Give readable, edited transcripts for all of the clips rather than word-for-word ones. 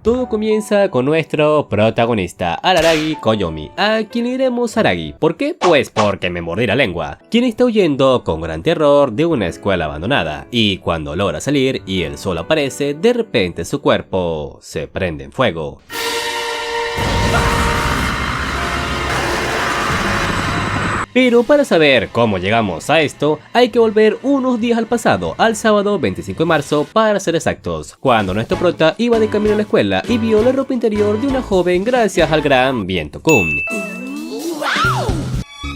Todo comienza con nuestro protagonista, Araragi Koyomi, a quien le diremos Aragi. ¿Por qué? Pues porque me mordí la lengua. Quien está huyendo con gran terror de una escuela abandonada, y cuando logra salir y el sol aparece, de repente su cuerpo se prende en fuego. Pero para saber cómo llegamos a esto, hay que volver unos días al pasado, al sábado 25 de marzo para ser exactos, cuando nuestro prota iba de camino a la escuela y vio la ropa interior de una joven gracias al gran viento Kun.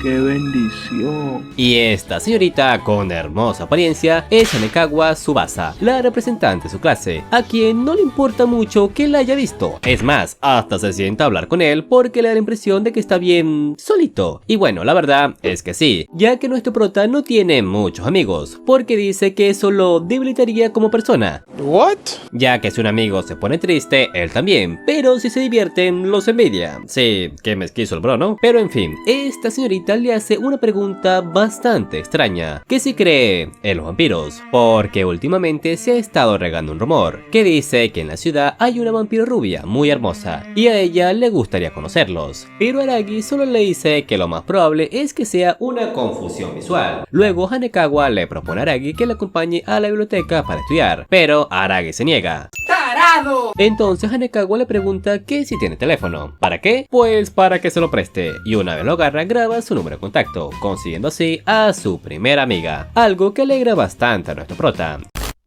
¡Qué bendición! Y esta señorita con hermosa apariencia es Hanekawa Tsubasa, la representante de su clase, a quien no le importa mucho que la haya visto. Es más, hasta se sienta a hablar con él porque le da la impresión de que está bien solito. Y bueno, la verdad es que sí, ya que nuestro prota no tiene muchos amigos, porque dice que eso lo debilitaría como persona. ¿What? Ya que si un amigo se pone triste, él también, pero si se divierten, los envidia. Sí, que me esquizo el bro, ¿no? Pero en fin, esta señorita le hace una pregunta bastante extraña, que si cree en los vampiros, porque últimamente se ha estado regando un rumor, que dice que en la ciudad hay una vampiro rubia muy hermosa, y a ella le gustaría conocerlos, pero Aragi solo le dice que lo más probable es que sea una confusión visual. Luego Hanekawa le propone a Aragi que la acompañe a la biblioteca para estudiar, pero Aragi se niega. ¡Tarado! Entonces Hanekawa le pregunta que si tiene teléfono. ¿Para qué? Pues para que se lo preste, y una vez lo agarra graba su número de contacto, consiguiendo así a su primera amiga, algo que alegra bastante a nuestro prota.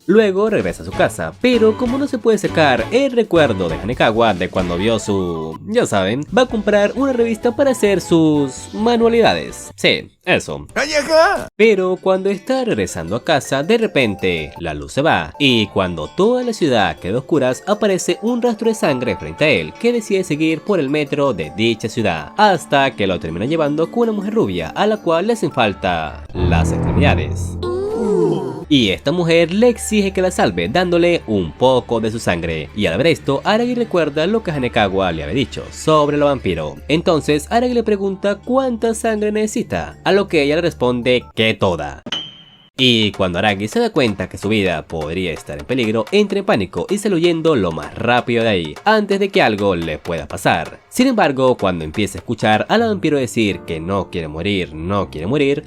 Luego regresa a su casa, pero como no se puede sacar el recuerdo de Hanekawa de cuando vio su... ya saben, va a comprar una revista para hacer sus manualidades. Sí, eso. ¡Ayaja! Pero cuando está regresando a casa, de repente la luz se va, y cuando toda la ciudad queda a oscuras, aparece un rastro de sangre frente a él, que decide seguir por el metro de dicha ciudad, hasta que lo termina llevando con una mujer rubia, a la cual le hacen falta las extremidades. Y esta mujer le exige que la salve dándole un poco de su sangre. Y al ver esto, Aragi recuerda lo que Hanekawa le había dicho sobre lo vampiro. Entonces Aragi le pregunta cuánta sangre necesita, a lo que ella le responde que toda. Y cuando Aragi se da cuenta que su vida podría estar en peligro, entra en pánico y sale huyendo lo más rápido de ahí, antes de que algo le pueda pasar. Sin embargo, cuando empieza a escuchar a la vampiro decir que no quiere morir,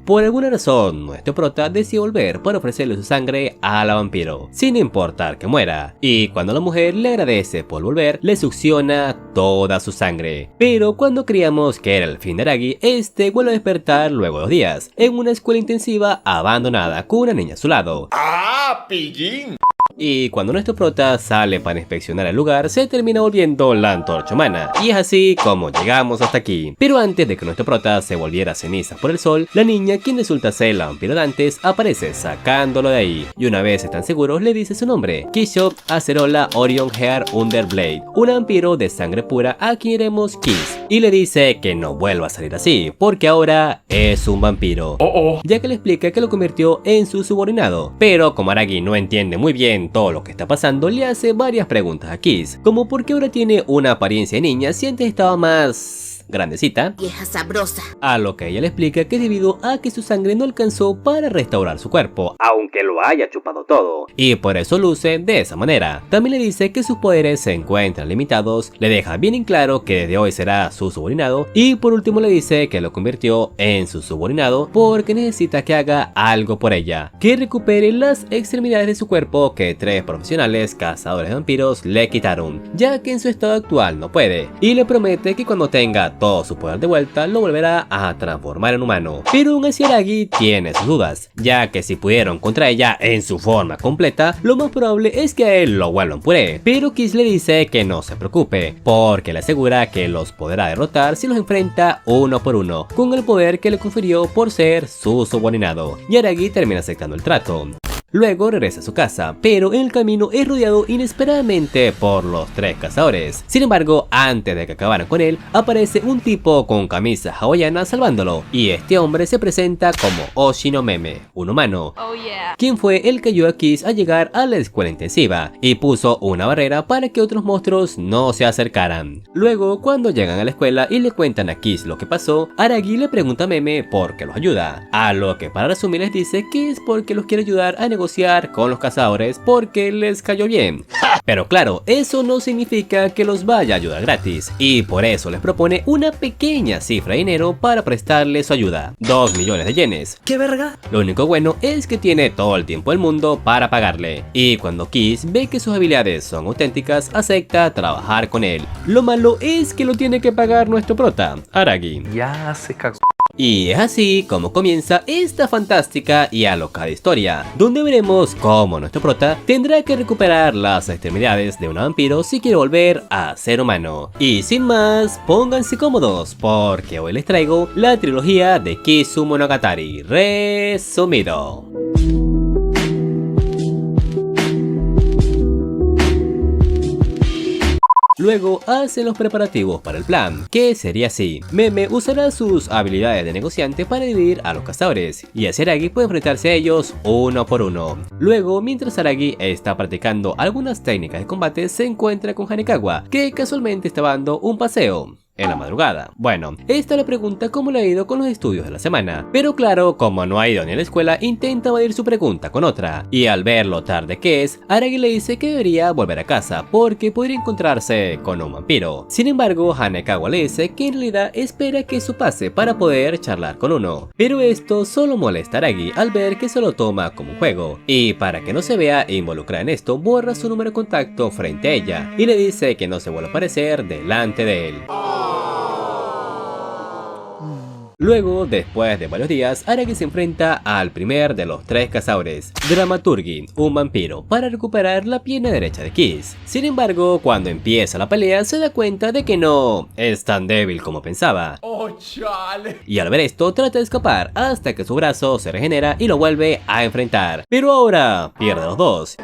por alguna razón, nuestro prota decide volver para ofrecerle su sangre a la vampiro, sin importar que muera. Y cuando la mujer le agradece por volver, le succiona toda su sangre. Pero cuando creíamos que era el fin de Aragi, este vuelve a despertar luego de 2 días, en una escuela intensiva abandonada, con una niña a su lado. ¡Ah, pillín! Y cuando nuestro prota sale para inspeccionar el lugar, se termina volviendo la antorcha humana. Y es así como llegamos hasta aquí. Pero antes de que nuestro prota se volviera ceniza por el sol, la niña, quien resulta ser la vampiro de antes, aparece sacándolo de ahí. Y una vez están seguros, le dice su nombre: Kisho Acerola Orion Hair Underblade, un vampiro de sangre pura a quien iremos Kiss. Y le dice que no vuelva a salir así, porque ahora es un vampiro. Ya que le explica que lo convirtió en su subordinado. Pero como Aragi no entiende muy bien todo lo que está pasando, le hace varias preguntas a Kiss, como por qué ahora tiene una apariencia de niña si antes estaba más grandecita, vieja sabrosa. A lo que ella le explica que debido a que su sangre no alcanzó para restaurar su cuerpo, aunque lo haya chupado todo, y por eso luce de esa manera. También le dice que sus poderes se encuentran limitados, le deja bien en claro que desde hoy será su subordinado, y por último le dice que lo convirtió en su subordinado porque necesita que haga algo por ella, que recupere las extremidades de su cuerpo que 3 profesionales cazadores de vampiros le quitaron, ya que en su estado actual no puede, y le promete que cuando tenga todo su poder de vuelta lo volverá a transformar en humano. Pero aún así Aragi tiene sus dudas, ya que si pudieron contra ella en su forma completa, lo más probable es que a él lo vuelvan puré. Pero Kiss le dice que no se preocupe, porque le asegura que los podrá derrotar si los enfrenta uno por uno, con el poder que le confirió por ser su subordinado. Y Aragi termina aceptando el trato. Luego regresa a su casa, pero en el camino es rodeado inesperadamente por los 3 cazadores. Sin embargo, antes de que acabaran con él, aparece un tipo con camisa hawaiana salvándolo, y este hombre se presenta como Oshinomeme, un humano, quien fue el que ayudó a Kiss a llegar a la escuela intensiva, y puso una barrera para que otros monstruos no se acercaran. Luego, cuando llegan a la escuela y le cuentan a Kiss lo que pasó, Aragi le pregunta a Meme por qué los ayuda, a lo que para resumir les dice que es porque los quiere ayudar a negociar con los cazadores porque les cayó bien. Pero claro, eso no significa que los vaya a ayudar gratis, y por eso les propone una pequeña cifra de dinero para prestarle su ayuda, 2 millones de yenes. ¿Qué verga? Lo único bueno es que tiene todo el tiempo del mundo para pagarle, y cuando Kiss ve que sus habilidades son auténticas, acepta trabajar con él. Lo malo es que lo tiene que pagar nuestro prota, Aragi. Ya se cagó. Y es así como comienza esta fantástica y alocada historia, donde veremos cómo nuestro prota tendrá que recuperar las extremidades de un vampiro si quiere volver a ser humano. Y sin más, pónganse cómodos porque hoy les traigo la trilogía de Kizumonogatari resumido. Luego hacen los preparativos para el plan, que sería así. Meme usará sus habilidades de negociante para dividir a los cazadores, y así Aragi puede enfrentarse a ellos uno por uno. Luego, mientras Aragi está practicando algunas técnicas de combate, se encuentra con Hanekawa, que casualmente está dando un paseo en la madrugada. Bueno, esta le pregunta cómo le ha ido con los estudios de la semana, pero claro, como no ha ido ni a la escuela, intenta evadir su pregunta con otra, y al ver lo tarde que es, Aragi le dice que debería volver a casa porque podría encontrarse con un vampiro. Sin embargo, Hanekawa le dice que en realidad espera que eso pase para poder charlar con uno, pero esto solo molesta a Aragi al ver que se lo toma como un juego, y para que no se vea involucrada en esto, borra su número de contacto frente a ella, y le dice que no se vuelva a aparecer delante de él. Luego, después de varios días, Aragi se enfrenta al primer de los 3 cazadores, Dramaturgi, un vampiro, para recuperar la pierna derecha de Kiss. Sin embargo, cuando empieza la pelea, se da cuenta de que no es tan débil como pensaba. ¡Oh, chale! Y al ver esto, trata de escapar hasta que su brazo se regenera y lo vuelve a enfrentar. Pero ahora pierde los dos.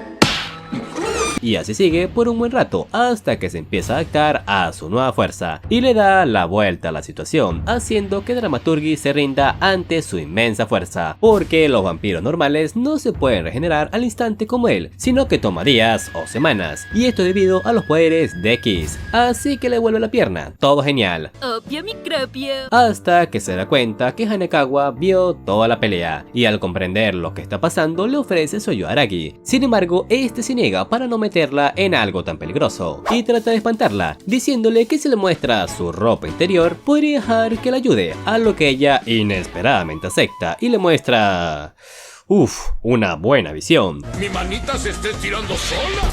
Y así sigue por un buen rato, hasta que se empieza a adaptar a su nueva fuerza, y le da la vuelta a la situación, haciendo que Dramaturgi se rinda ante su inmensa fuerza, porque los vampiros normales no se pueden regenerar al instante como él, sino que toma días o semanas, y esto debido a los poderes de Kiss, así que le vuelve la pierna, todo genial. Obvio microbio. Hasta que se da cuenta que Hanekawa vio toda la pelea, y al comprender lo que está pasando le ofrece su ayuda a Aragi. Sin embargo, este se niega para no meterla en algo tan peligroso, y trata de espantarla, diciéndole que si le muestra su ropa interior, podría dejar que la ayude, a lo que ella inesperadamente acepta y le muestra... una buena visión. ¿Mi manita se esté tirando sola?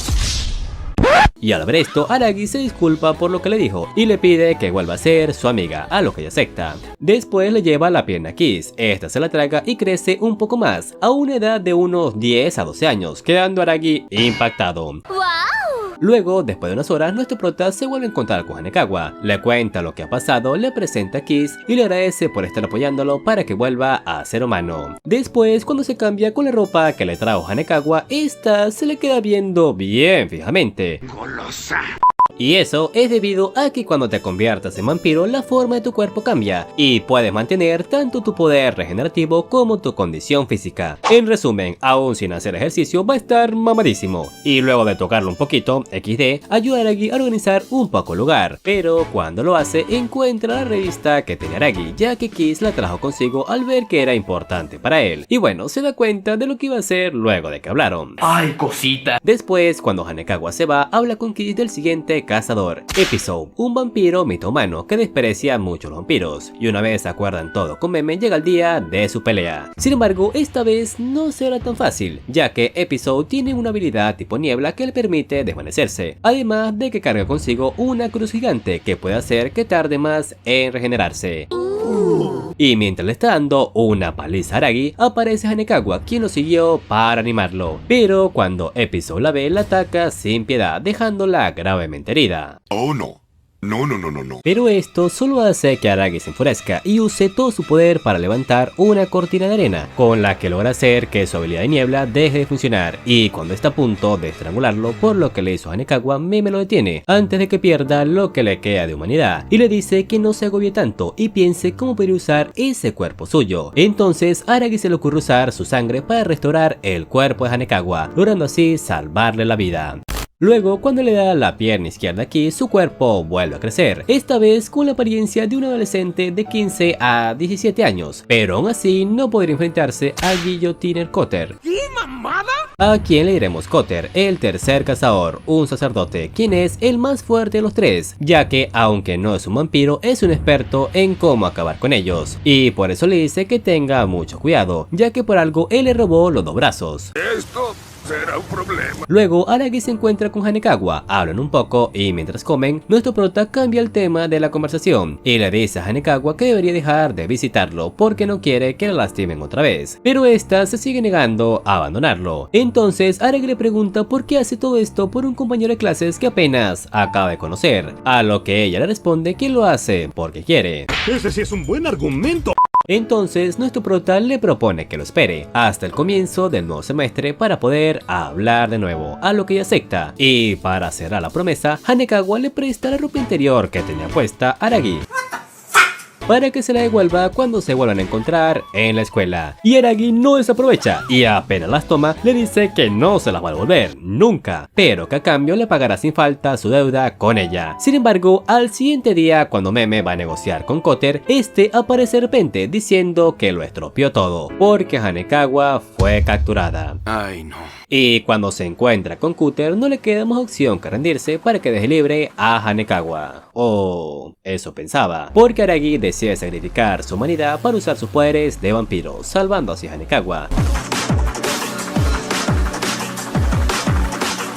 Y al ver esto, Aragi se disculpa por lo que le dijo y le pide que vuelva a ser su amiga, a lo que ella acepta. Después le lleva la pierna a Kiss, esta se la traga y crece un poco más, a una edad de unos 10 a 12 años, quedando Aragi impactado. ¡Wow! Luego, después de unas horas, nuestro prota se vuelve a encontrar con Hanekawa, le cuenta lo que ha pasado, le presenta a Kiss y le agradece por estar apoyándolo para que vuelva a ser humano. Después, cuando se cambia con la ropa que le trajo Hanekawa, esta se le queda viendo bien fijamente. ¡Golosa! Y eso es debido a que cuando te conviertas en vampiro, la forma de tu cuerpo cambia y puedes mantener tanto tu poder regenerativo como tu condición física. En resumen, aún sin hacer ejercicio va a estar mamadísimo, y luego de tocarlo un poquito, XD, ayuda a Aragi a organizar un poco el lugar, pero cuando lo hace encuentra la revista que tenía Aragi, ya que Kiss la trajo consigo al ver que era importante para él, y bueno, se da cuenta de lo que iba a hacer luego de que hablaron. Ay, cosita. Después, cuando Hanekawa se va, habla con Kiss del siguiente cazador, Episode, un vampiro mito-humano que desprecia mucho a los vampiros, y una vez acuerdan todo con Meme, llega el día de su pelea. Sin embargo, esta vez no será tan fácil, ya que Episode tiene una habilidad tipo niebla que le permite desvanecerse, además de que carga consigo una cruz gigante que puede hacer que tarde más en regenerarse. Y mientras le está dando una paliza a Aragi, aparece Hanekawa, quien lo siguió para animarlo. Pero cuando Episode la ve, la ataca sin piedad, dejándola gravemente herida. ¡Oh, no! No. Pero esto solo hace que Aragi se enfurezca y use todo su poder para levantar una cortina de arena, con la que logra hacer que su habilidad de niebla deje de funcionar, y cuando está a punto de estrangularlo por lo que le hizo Hanekawa, Meme lo detiene, antes de que pierda lo que le queda de humanidad, y le dice que no se agobie tanto y piense cómo podría usar ese cuerpo suyo. Entonces Aragi se le ocurre usar su sangre para restaurar el cuerpo de Hanekawa, logrando así salvarle la vida. Luego, cuando le da la pierna izquierda aquí, su cuerpo vuelve a crecer, esta vez con la apariencia de un adolescente de 15 a 17 años, pero aún así no podría enfrentarse a Guillotiner Cutter. ¿Qué mamada? a quien le diremos Kotter, el tercer cazador, un sacerdote, quien es el más fuerte de los tres, ya que aunque no es un vampiro, es un experto en cómo acabar con ellos, y por eso le dice que tenga mucho cuidado, ya que por algo él le robó los dos brazos. Esto será un problema. Luego Aragi se encuentra con Hanekawa, hablan un poco y mientras comen, nuestro prota cambia el tema de la conversación y le dice a Hanekawa que debería dejar de visitarlo porque no quiere que la lastimen otra vez, pero esta se sigue negando a abandonarlo. Entonces Aragi le pregunta por qué hace todo esto por un compañero de clases que apenas acaba de conocer, a lo que ella le responde que lo hace porque quiere. Ese sí es un buen argumento. Entonces nuestro prota le propone que lo espere hasta el comienzo del nuevo semestre para poder hablar de nuevo, a lo que ella acepta, y para cerrar la promesa, Hanekawa le presta la ropa interior que tenía puesta Aragi para que se la devuelva cuando se vuelvan a encontrar en la escuela. Y Aragi no desaprovecha y apenas las toma le dice que no se las va a devolver, nunca, pero que a cambio le pagará sin falta su deuda con ella. Sin embargo, al siguiente día cuando Meme va a negociar con Kotter, este aparece de repente diciendo que lo estropeó todo, porque Hanekawa fue capturada. Ay, no. Y cuando se encuentra con Kotter no le queda más opción que rendirse para que deje libre a Hanekawa. O eso pensaba, porque Aragi decide sacrificar su humanidad para usar sus poderes de vampiro, salvando así a Hanekawa,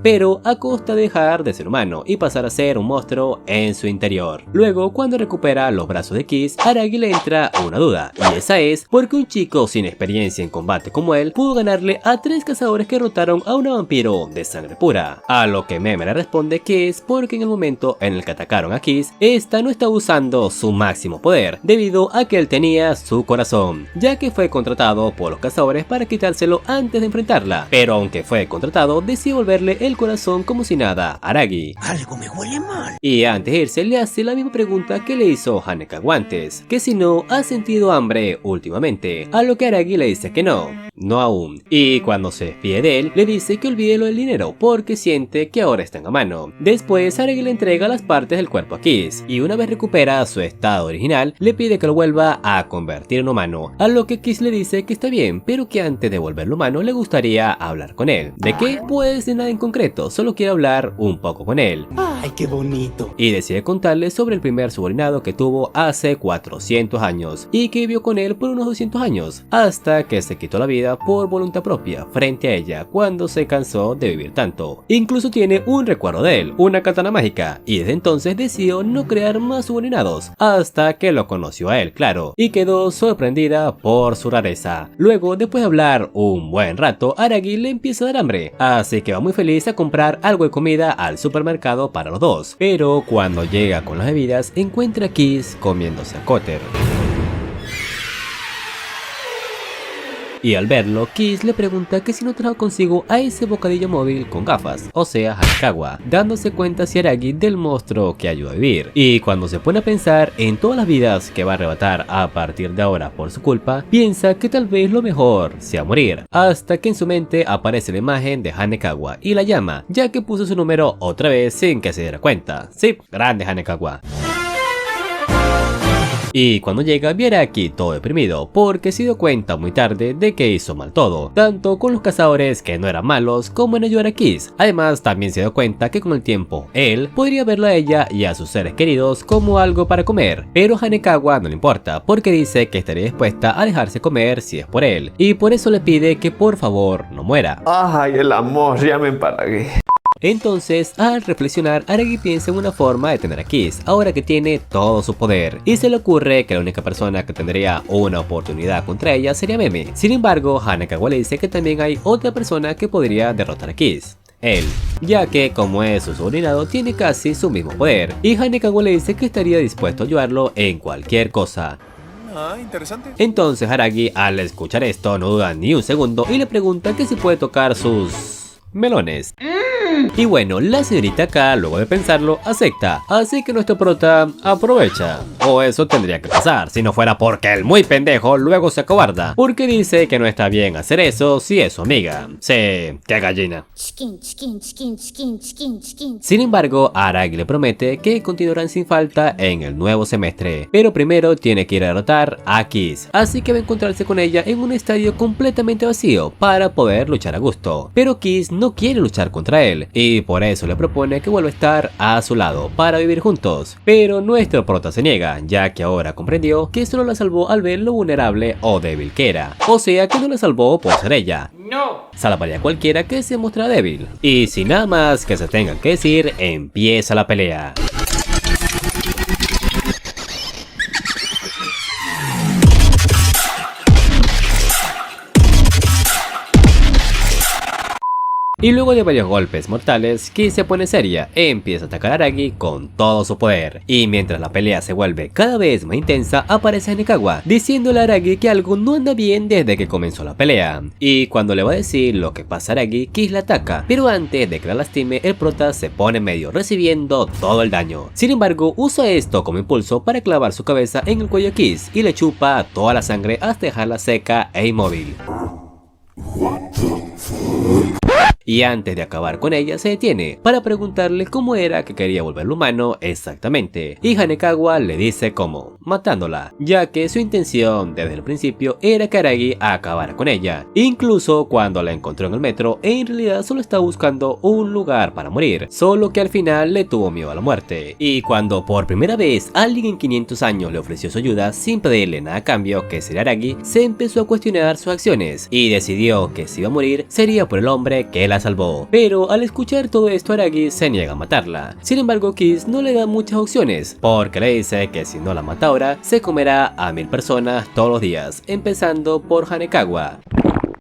pero a costa de dejar de ser humano y pasar a ser un monstruo en su interior. Luego, cuando recupera los brazos de Kiss, Aragi le entra una duda, y esa es porque un chico sin experiencia en combate como él pudo ganarle a 3 cazadores que derrotaron a un vampiro de sangre pura, a lo que Meme le responde que es porque en el momento en el que atacaron a Kiss, esta no estaba usando su máximo poder, debido a que él tenía su corazón, ya que fue contratado por los cazadores para quitárselo antes de enfrentarla, pero aunque fue contratado, decidió volverle el corazón como si nada a Aragi. Algo me huele mal. Y antes de irse le hace la misma pregunta que le hizo Hanekawa antes, que si no ha sentido hambre últimamente, a lo que Aragi le dice que no aún, y cuando se despide de él le dice que olvide lo del dinero porque siente que ahora está en la mano. Después Aragi le entrega las partes del cuerpo a Kiss, y una vez recupera su estado original le pide que lo vuelva a convertir en humano, a lo que Kiss le dice que está bien, pero que antes de volverlo humano le gustaría hablar con él. ¿De qué? Pues de nada en concreto, solo quiere hablar un poco con él. Ay, qué bonito. Y decide contarle sobre el primer subordinado que tuvo hace 400 años y que vivió con él por unos 200 años, hasta que se quitó la vida por voluntad propia frente a ella cuando se cansó de vivir tanto. Incluso tiene un recuerdo de él, una katana mágica, y desde entonces decidió no crear más subordinados, hasta que lo conoció a él, claro, y quedó sorprendida por su rareza. Luego, después de hablar un buen rato, Aragi le empieza a dar hambre, así que va muy feliz a comprar algo de comida al supermercado para los dos, pero cuando llega con las bebidas encuentra a Kiss comiéndose a Kotter. Y al verlo, Kiss le pregunta que si no trajo consigo a ese bocadillo móvil con gafas, o sea, Hanekawa, dándose cuenta hacia Aragi del monstruo que ayuda a vivir. Y cuando se pone a pensar en todas las vidas que va a arrebatar a partir de ahora por su culpa, piensa que tal vez lo mejor sea morir, hasta que en su mente aparece la imagen de Hanekawa y la llama, ya que puso su número otra vez sin que se diera cuenta. Sí, grande Hanekawa. Y cuando llega, viene aquí todo deprimido, porque se dio cuenta muy tarde de que hizo mal todo, tanto con los cazadores que no eran malos, como en ayudar a Kiss. Además, también se dio cuenta que con el tiempo, él podría verla a ella y a sus seres queridos como algo para comer, pero a Hanekawa no le importa, porque dice que estaría dispuesta a dejarse comer si es por él, y por eso le pide que por favor no muera. Ay, el amor, ya me empalagué. Entonces, al reflexionar, Aragi piensa en una forma de tener a Kiss, ahora que tiene todo su poder, y se le ocurre que la única persona que tendría una oportunidad contra ella sería Meme. Sin embargo, Hanekawa le dice que también hay otra persona que podría derrotar a Kiss, él, ya que como es su subordinado tiene casi su mismo poder, y Hanekawa le dice que estaría dispuesto a ayudarlo en cualquier cosa. Ah, interesante. Entonces Aragi, al escuchar esto, no duda ni un segundo y le pregunta que si puede tocar sus melones. Y bueno, la señorita K, luego de pensarlo, acepta, así que nuestro prota aprovecha. O eso tendría que pasar, si no fuera porque el muy pendejo luego se acobarda, porque dice que no está bien hacer eso si es su amiga. Sí, qué gallina. Sin embargo, Aragi le promete que continuarán sin falta en el nuevo semestre, pero primero tiene que ir a derrotar a Kiss, así que va a encontrarse con ella en un estadio completamente vacío para poder luchar a gusto. Pero Kiss no quiere luchar contra él, y por eso le propone que vuelva a estar a su lado para vivir juntos. Pero nuestro prota se niega, ya que ahora comprendió que solo la salvó al ver lo vulnerable o débil que era. O sea que no la salvó por ser ella. No. Salvaría a cualquiera que se muestra débil. Y sin nada más que se tengan que decir, empieza la pelea. Y luego de varios golpes mortales, Kiss se pone seria e empieza a atacar a Aragi con todo su poder. Y mientras la pelea se vuelve cada vez más intensa, aparece Hanekawa, diciéndole a Aragi que algo no anda bien desde que comenzó la pelea. Y cuando le va a decir lo que pasa a Aragi, Kiss la ataca, pero antes de que la lastime, el prota se pone en medio, recibiendo todo el daño. Sin embargo, usa esto como impulso para clavar su cabeza en el cuello a Kiss y le chupa toda la sangre hasta dejarla seca e inmóvil. Y antes de acabar con ella se detiene para preguntarle cómo era que quería volverlo humano exactamente, y Hanekawa le dice cómo, matándola, ya que su intención desde el principio era que Aragi acabara con ella, incluso cuando la encontró en el metro. En realidad solo estaba buscando un lugar para morir, solo que al final le tuvo miedo a la muerte. Y cuando por primera vez alguien en 500 años le ofreció su ayuda sin pedirle nada a cambio, que sería Aragi, se empezó a cuestionar sus acciones y decidió que si iba a morir sería por el hombre que la salvó. Pero al escuchar todo esto, Aragi se niega a matarla. Sin embargo, Kiss no le da muchas opciones, porque le dice que si no la mata ahora, se comerá a 1000 personas todos los días, empezando por Hanekawa.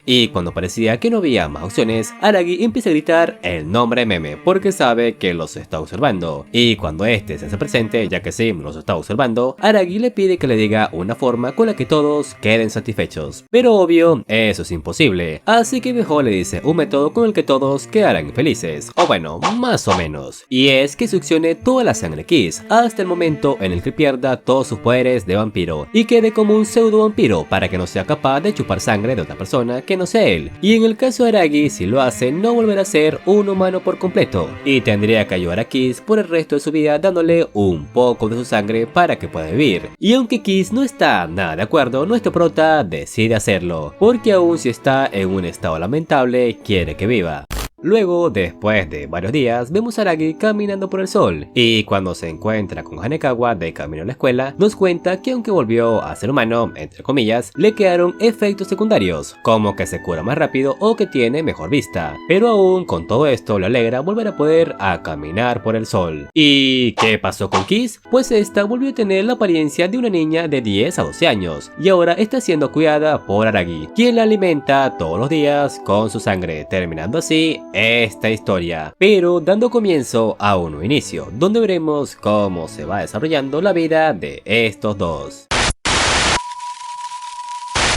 Y cuando parecía que no había más opciones, Aragi empieza a gritar el nombre Meme porque sabe que los está observando. Y cuando este se hace presente, ya que Sim los está observando, Aragi le pide que le diga una forma con la que todos queden satisfechos. Pero obvio, eso es imposible, así que mejor le dice un método con el que todos quedarán felices. O bueno, más o menos. Y es que succione toda la sangre Kiss, hasta el momento en el que pierda todos sus poderes de vampiro y quede como un pseudo vampiro para que no sea capaz de chupar sangre de otra persona que no sea él. Y en el caso de Aragi, si lo hace, no volverá a ser un humano por completo y tendría que ayudar a Kiss por el resto de su vida dándole un poco de su sangre para que pueda vivir. Y aunque Kiss no está nada de acuerdo, nuestro prota decide hacerlo, porque aún si está en un estado lamentable, quiere que viva. Luego, después de varios días, vemos a Aragi caminando por el sol, y cuando se encuentra con Hanekawa de camino a la escuela, nos cuenta que aunque volvió a ser humano, entre comillas, le quedaron efectos secundarios, como que se cura más rápido o que tiene mejor vista. Pero aún con todo esto le alegra volver a poder caminar por el sol. ¿Y qué pasó con Kiss? Pues esta volvió a tener la apariencia de una niña de 10 a 12 años, y ahora está siendo cuidada por Aragi, quien la alimenta todos los días con su sangre, terminando así esta historia, pero dando comienzo a un nuevo inicio, donde veremos cómo se va desarrollando la vida de estos dos.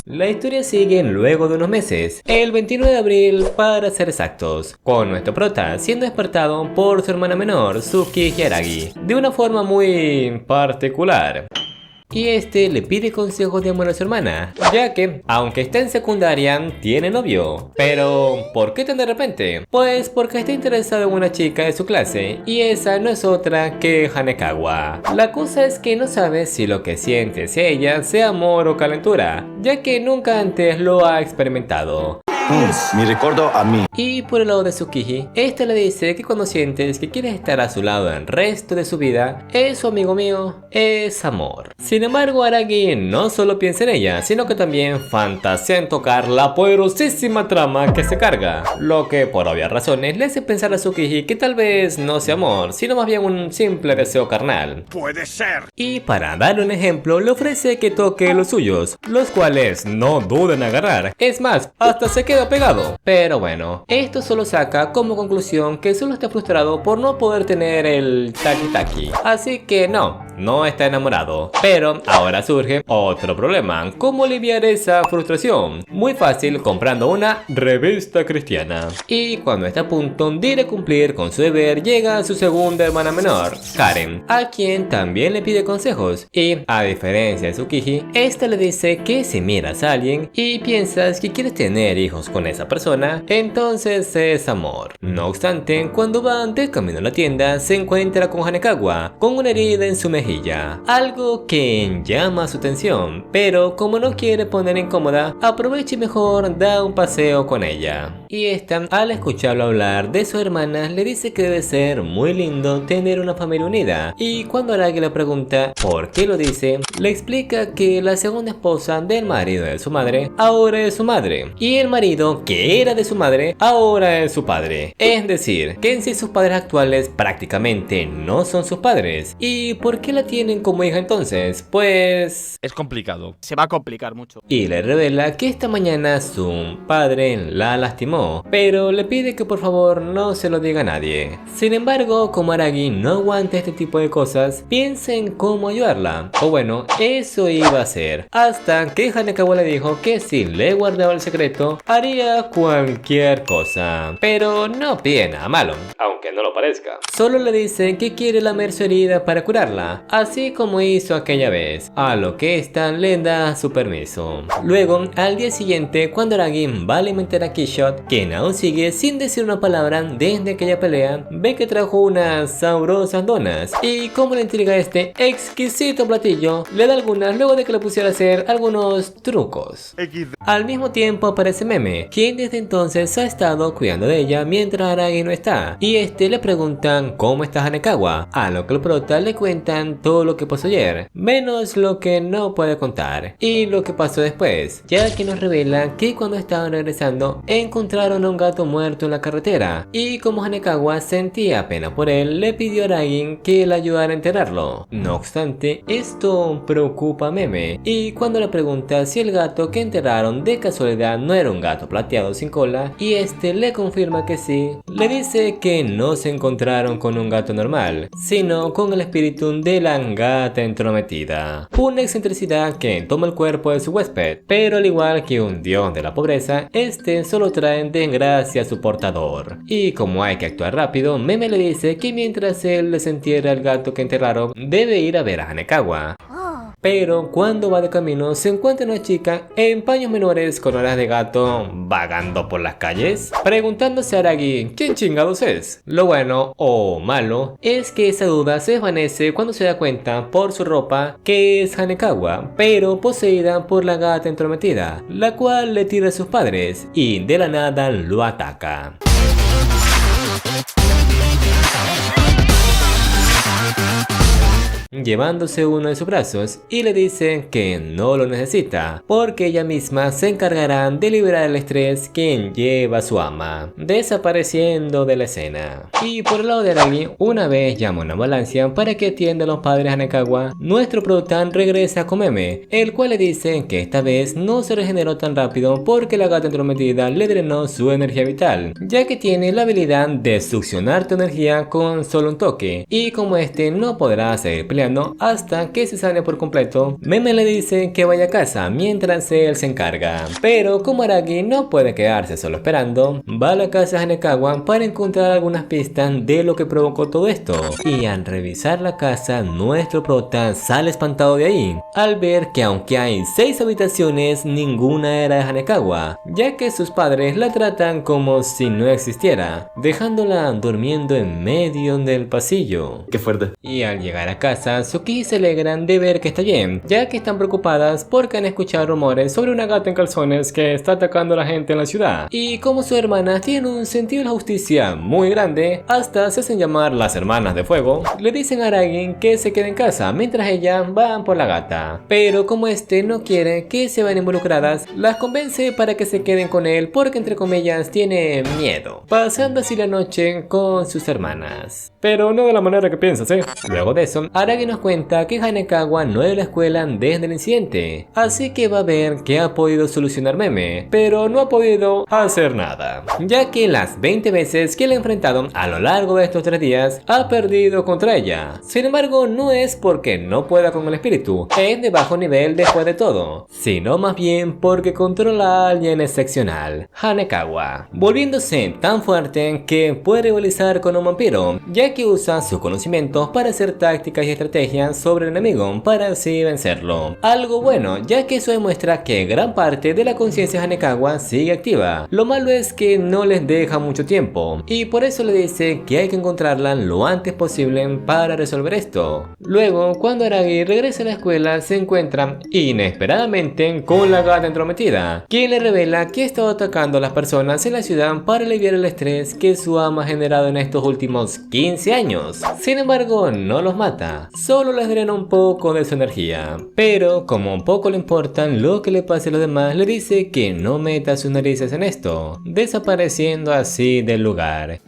La historia sigue luego de unos meses, el 29 de abril para ser exactos, con nuestro prota siendo despertado por su hermana menor, Tsuki Aragi, de una forma muy particular. Y este le pide consejos de amor a su hermana, ya que, aunque está en secundaria, tiene novio. Pero, ¿por qué tan de repente? Pues porque está interesado en una chica de su clase, y esa no es otra que Hanekawa. La cosa es que no sabe si lo que siente hacia ella sea amor o calentura, ya que nunca antes lo ha experimentado. Me recuerdo a mí. Y por el lado de Tsukiji, esta le dice que cuando sientes que quieres estar a su lado el resto de su vida, eso, amigo mío, es amor. Sin embargo, Aragi no solo piensa en ella, sino que también fantasea en tocar la poderosísima trama que se carga, lo que por obvias razones le hace pensar a Tsukiji que tal vez no sea amor, sino más bien un simple deseo carnal. Puede ser. Y para darle un ejemplo, le ofrece que toque los suyos, los cuales no duden en agarrar. Es más, hasta se queda pegado. Pero bueno, esto solo saca como conclusión que solo está frustrado por no poder tener el taki-taki. Así que no, no está enamorado. Pero ahora surge otro problema, ¿cómo aliviar esa frustración? Muy fácil, comprando una revista cristiana. Y cuando está a punto de cumplir con su deber, llega su segunda hermana menor, Karen, a quien también le pide consejos. Y a diferencia de Tsukiji, esta le dice que si miras a alguien y piensas que quieres tener hijos con esa persona, entonces es amor. No obstante, cuando van de camino a la tienda, se encuentra con Hanekawa con una herida en su mejilla, algo que llama su atención, pero como no quiere poner incómoda, aprovecha y mejor da un paseo con ella. Y esta, al escucharlo hablar de su hermana, le dice que debe ser muy lindo tener una familia unida. Y cuando Araki le pregunta por qué lo dice, le explica que la segunda esposa del marido de su madre ahora es su madre, y el marido que era de su madre ahora es su padre. Es decir, que en sí sus padres actuales prácticamente no son sus padres. ¿Y por qué la tienen como hija entonces? Pues... es complicado. Se va a complicar mucho. Y le revela que esta mañana su padre la lastimó, pero le pide que por favor no se lo diga a nadie. Sin embargo, como Araki no aguanta este tipo de cosas, piensa en cómo ayudarla. O bueno, eso iba a hacer, hasta que Hanekawa le dijo que si le guardaba el secreto, haría cualquier cosa. Pero no pide nada malo, aunque no lo parezca. Solo le dice que quiere lamer su herida para curarla, así como hizo aquella vez, a lo que esta le da su permiso. Luego, al día siguiente, cuando Araki va a alimentar a Killshot, quien aún sigue sin decir una palabra desde aquella pelea, ve que trajo unas sabrosas donas, y como le intriga este exquisito platillo, le da algunas luego de que le pusiera a hacer algunos trucos. Al mismo tiempo aparece Meme, quien desde entonces ha estado cuidando de ella mientras Araki no está, y le preguntan cómo está Hanekawa, a lo que el prota le cuentan todo lo que pasó ayer, menos lo que no puede contar, y lo que pasó después, ya que nos revela que cuando estaban regresando encontraron a un gato muerto en la carretera, y como Hanekawa sentía pena por él, le pidió a Araki que le ayudara a enterrarlo. No obstante, esto preocupa a Meme, y cuando le pregunta si el gato que enterraron de casualidad no era un gato plateado sin cola, y le confirma que sí, le dice que no se encontraron con un gato normal, sino con el espíritu de la gata entrometida, una excentricidad que toma el cuerpo de su huésped, pero al igual que un dios de la pobreza, solo trae desgracia a su portador. Y como hay que actuar rápido, Meme le dice que mientras él desentierra al gato que enterraron, debe ir a ver a Hanekawa. Pero cuando va de camino se encuentra una chica en paños menores con orejas de gato vagando por las calles, preguntándose a Araki quién chingados es. Lo bueno o malo es que esa duda se desvanece cuando se da cuenta por su ropa que es Hanekawa, pero poseída por la gata entrometida, la cual le tira a sus padres y de la nada lo ataca. Llevándose uno de sus brazos y le dice que no lo necesita porque ella misma se encargará de liberar el estrés que lleva a su ama, desapareciendo de la escena. Y por el lado de Araki, una vez llama a una ambulancia para que atienda a los padres de Hanekawa, nuestro prota regresa con Meme, el cual le dice que esta vez no se regeneró tan rápido porque la gata entrometida le drenó su energía vital, ya que tiene la habilidad de succionar tu energía con solo un toque, y como no podrá seguir peleando hasta que se sane por completo, Meme le dice que vaya a casa mientras él se encarga. Pero como Araki no puede quedarse solo esperando, va a la casa de Hanekawa para encontrar algunas pistas de lo que provocó todo esto. Y al revisar la casa, nuestro prota sale espantado de ahí, al ver que aunque hay 6 habitaciones, ninguna era de Hanekawa, ya que sus padres la tratan como si no existiera, dejándola durmiendo en medio del pasillo. Qué fuerte. Y al llegar a casa, Tsukiji se alegran de ver que está bien, ya que están preocupadas porque han escuchado rumores sobre una gata en calzones que está atacando a la gente en la ciudad. Y como sus hermanas tienen un sentido de la justicia muy grande, hasta se hacen llamar las hermanas de fuego, le dicen a Araki que se quede en casa mientras ellas van por la gata. Pero como no quiere que se vayan involucradas, las convence para que se queden con él porque entre comillas tiene miedo, pasando así la noche con sus hermanas. Pero no de la manera que piensas, Luego de eso, Araki Aragi nos cuenta que Hanekawa no era la escuela desde el incidente, así que va a ver que ha podido solucionar Meme, pero no ha podido hacer nada, ya que las 20 veces que la ha enfrentado a lo largo de estos 3 días ha perdido contra ella. Sin embargo, no es porque no pueda con el espíritu, es de bajo nivel después de todo, sino más bien porque controla a alguien excepcional, Hanekawa, volviéndose tan fuerte que puede rivalizar con un vampiro, ya que usa sus conocimientos para hacer tácticas y estrategias sobre el enemigo para así vencerlo. Algo bueno, ya que eso demuestra que gran parte de la conciencia de Hanekawa sigue activa. Lo malo es que no les deja mucho tiempo, y por eso le dice que hay que encontrarla lo antes posible para resolver esto. Luego, cuando Aragi regresa a la escuela, se encuentra inesperadamente con la gata entrometida, quien le revela que ha estado atacando a las personas en la ciudad para aliviar el estrés que su ama ha generado en estos últimos 15 años. Sin embargo, no los mata, solo les drena un poco de su energía. Pero como poco le importan lo que le pase a los demás, le dice que no meta sus narices en esto, desapareciendo así del lugar.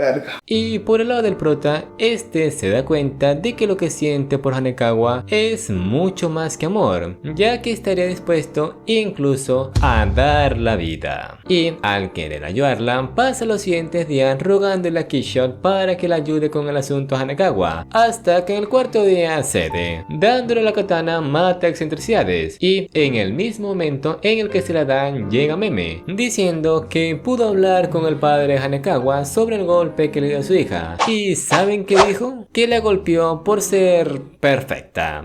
Y por el lado del prota, este se da cuenta de que lo que siente por Hanekawa es mucho más que amor, ya que estaría dispuesto incluso a dar la vida. Y al querer ayudarla, pasa los siguientes días rogándole a Killshot para que la ayude con el asunto a Hanekawa, hasta que en el cuarto día cede, dándole la katana mata excentricidades, y en el mismo momento en el que se la dan llega Meme, diciendo que pudo hablar con el padre de Hanekawa sobre el golpe que le dio a su hija. ¿Y saben qué dijo? Que la golpeó por ser perfecta.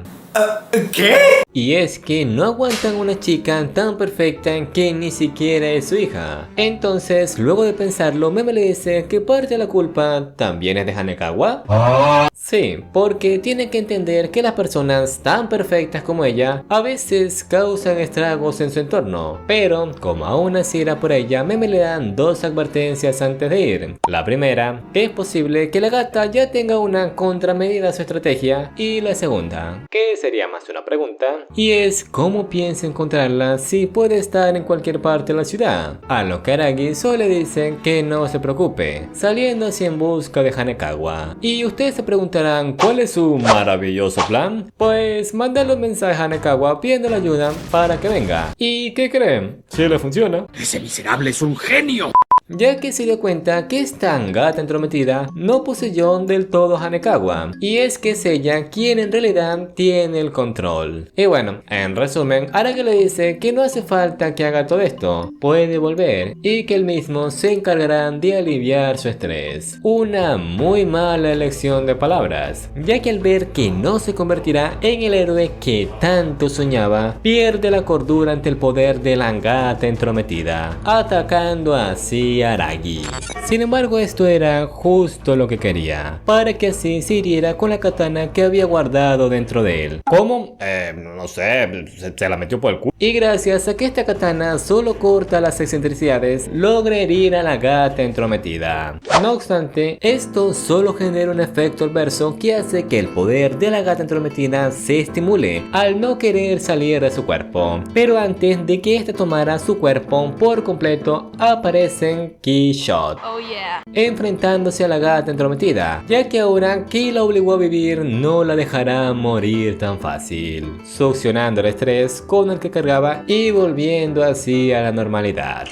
¿Qué? Y es que no aguantan una chica tan perfecta que ni siquiera es su hija. Entonces, luego de pensarlo, Meme le dice que parte de la culpa también es de Hanekawa. Sí, porque tiene que entender que las personas tan perfectas como ella a veces causan estragos en su entorno. Pero, como aún así era por ella, Meme le dan 2 advertencias antes de ir. La primera, que es posible que la gata ya tenga una contramedida a su estrategia. Y la segunda, que sería más una pregunta, y es cómo piensa encontrarla si puede estar en cualquier parte de la ciudad. A lo que Aragi solo le dice que no se preocupe, saliendo así en busca de Hanekawa. Y ustedes se preguntarán ¿cuál es su maravilloso plan? Pues mandarle un mensaje a Hanekawa pidiendo ayuda para que venga. ¿Y qué creen? Si le funciona. Ese miserable es un genio. Ya que se dio cuenta que esta gata entrometida no poseyó del todo a Hanekawa, y es que es ella quien en realidad tiene el control. Y bueno, en resumen, Aragi le dice que no hace falta que haga todo esto, puede volver, y que él mismo se encargará de aliviar su estrés. Una muy mala elección de palabras, ya que al ver que no se convertirá en el héroe que tanto soñaba, pierde la cordura ante el poder de la gata entrometida, atacando así a Aragi. Sin embargo, esto era justo lo que quería, para que así se hiriera con la katana que había guardado dentro de él. ¿Cómo? No sé, se la metió por el culo. Y gracias a que esta katana solo corta las excentricidades, logra herir a la gata entrometida. No obstante, esto solo genera un efecto adverso que hace que el poder de la gata entrometida se estimule al no querer salir de su cuerpo. Pero antes de que ésta tomara su cuerpo por completo, aparecen Killshot, enfrentándose a la gata entrometida, ya que ahora que la obligó a vivir no la dejará morir tan fácil, succionando el estrés con el que cargaba y volviendo así a la normalidad.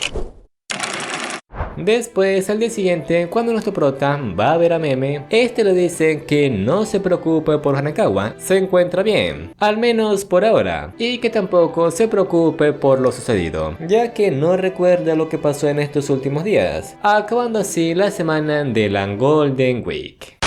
Después, al día siguiente, cuando nuestro prota va a ver a Meme, este le dice que no se preocupe por Hanekawa, se encuentra bien, al menos por ahora, y que tampoco se preocupe por lo sucedido, ya que no recuerda lo que pasó en estos últimos días, acabando así la semana de la Golden Week.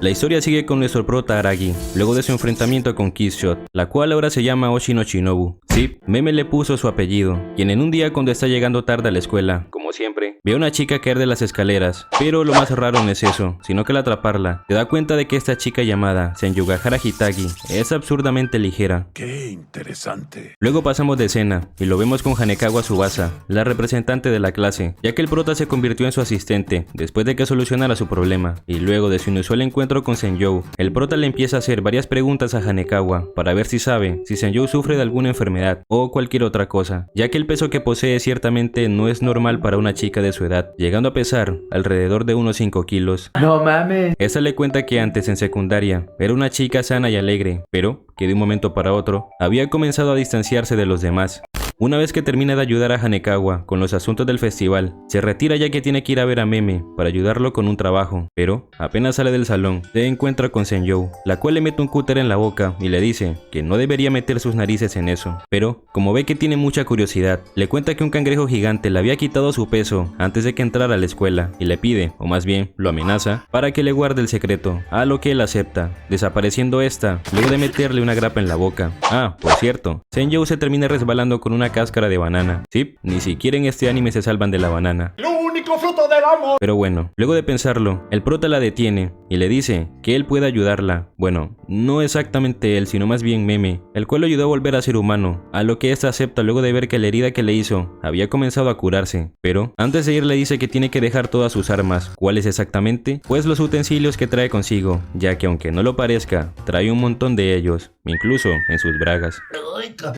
La historia sigue con nuestro prota Aragi, luego de su enfrentamiento con Killshot, la cual ahora se llama Oshino Shinobu. Sí, Meme le puso su apellido, quien en un día cuando está llegando tarde a la escuela, como siempre, ve a una chica caer de las escaleras, pero lo más raro no es eso, sino que al atraparla, se da cuenta de que esta chica llamada Senyugahara Hitagi es absurdamente ligera. Qué interesante. Luego pasamos de escena, y lo vemos con Hanekawa Tsubasa, la representante de la clase, ya que el prota se convirtió en su asistente, después de que solucionara su problema, y luego de su inusual encuentro encuentro con Senjou. El prota le empieza a hacer varias preguntas a Hanekawa para ver si sabe si Senjou sufre de alguna enfermedad o cualquier otra cosa, ya que el peso que posee ciertamente no es normal para una chica de su edad, llegando a pesar alrededor de unos 5 kilos. No mames. Esta le cuenta que antes en secundaria era una chica sana y alegre, pero que de un momento para otro había comenzado a distanciarse de los demás. Una vez que termina de ayudar a Hanekawa con los asuntos del festival, se retira ya que tiene que ir a ver a Meme para ayudarlo con un trabajo, pero apenas sale del salón, se encuentra con Senjou, la cual le mete un cúter en la boca y le dice que no debería meter sus narices en eso, pero como ve que tiene mucha curiosidad, le cuenta que un cangrejo gigante le había quitado su peso antes de que entrara a la escuela y le pide, o más bien lo amenaza, para que le guarde el secreto, a lo que él acepta, desapareciendo esta luego de meterle una grapa en la boca. Ah, por cierto, Senjou se termina resbalando con una cáscara de banana. Sí, ni siquiera en este anime se salvan de la banana. ¡Lo único fruto del amor! Pero bueno, luego de pensarlo, el prota la detiene y le dice que él puede ayudarla. Bueno, no exactamente él, sino más bien Meme, el cual lo ayudó a volver a ser humano, a lo que ésta acepta luego de ver que la herida que le hizo había comenzado a curarse. Pero antes de ir le dice que tiene que dejar todas sus armas. ¿Cuáles exactamente? Pues los utensilios que trae consigo, ya que aunque no lo parezca, trae un montón de ellos, incluso en sus bragas.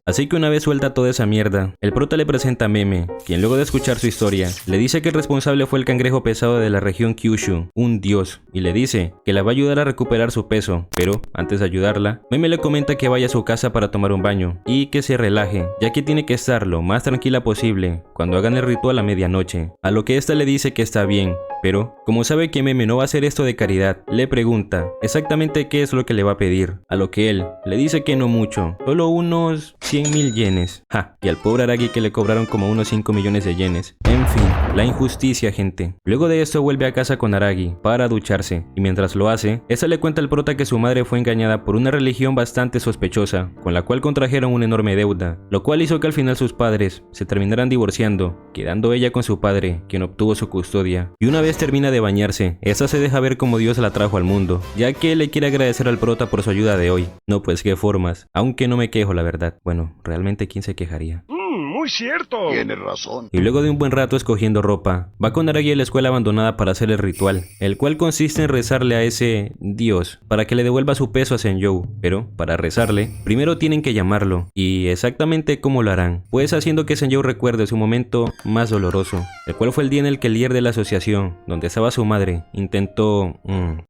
Así que una vez suelta toda esa mierda, el prota le presenta a Meme, quien luego de escuchar su historia, le dice que el responsable fue el cangrejo pesado de la región Kyushu, un dios, y le dice que la va a ayudar a recuperar su peso, pero antes de ayudarla, Meme le comenta que vaya a su casa para tomar un baño, y que se relaje, ya que tiene que estar lo más tranquila posible cuando hagan el ritual a medianoche, a lo que esta le dice que está bien, pero como sabe que Meme no va a hacer esto de caridad, le pregunta exactamente qué es lo que le va a pedir, a lo que él le dice que no mucho, solo unos 100.000 yenes. Ja, y al pobre Aragi que le cobraron como unos 5 millones de yenes. En fin, la injusticia, gente. Luego de esto vuelve a casa con Aragi para ducharse, y mientras lo hace, esta le cuenta al prota que su madre fue engañada por una religión bastante sospechosa, con la cual contrajeron una enorme deuda, lo cual hizo que al final sus padres se terminaran divorciando, quedando ella con su padre, quien obtuvo su custodia. Y una vez termina de bañarse, esta se deja ver como Dios la trajo al mundo, ya que le quiere agradecer al prota por su ayuda de hoy. No, pues qué formas, aunque no me quejo, la verdad. Bueno, realmente ¿quién se quejaría? Muy cierto. Tienes razón. Y luego de un buen rato escogiendo ropa, va con Aragi a la escuela abandonada para hacer el ritual, el cual consiste en rezarle a ese dios para que le devuelva su peso a Senjou. Pero para rezarle, primero tienen que llamarlo. ¿Y exactamente cómo lo harán? Pues haciendo que Senjou recuerde su momento más doloroso, el cual fue el día en el que el líder de la asociación, donde estaba su madre, intentó,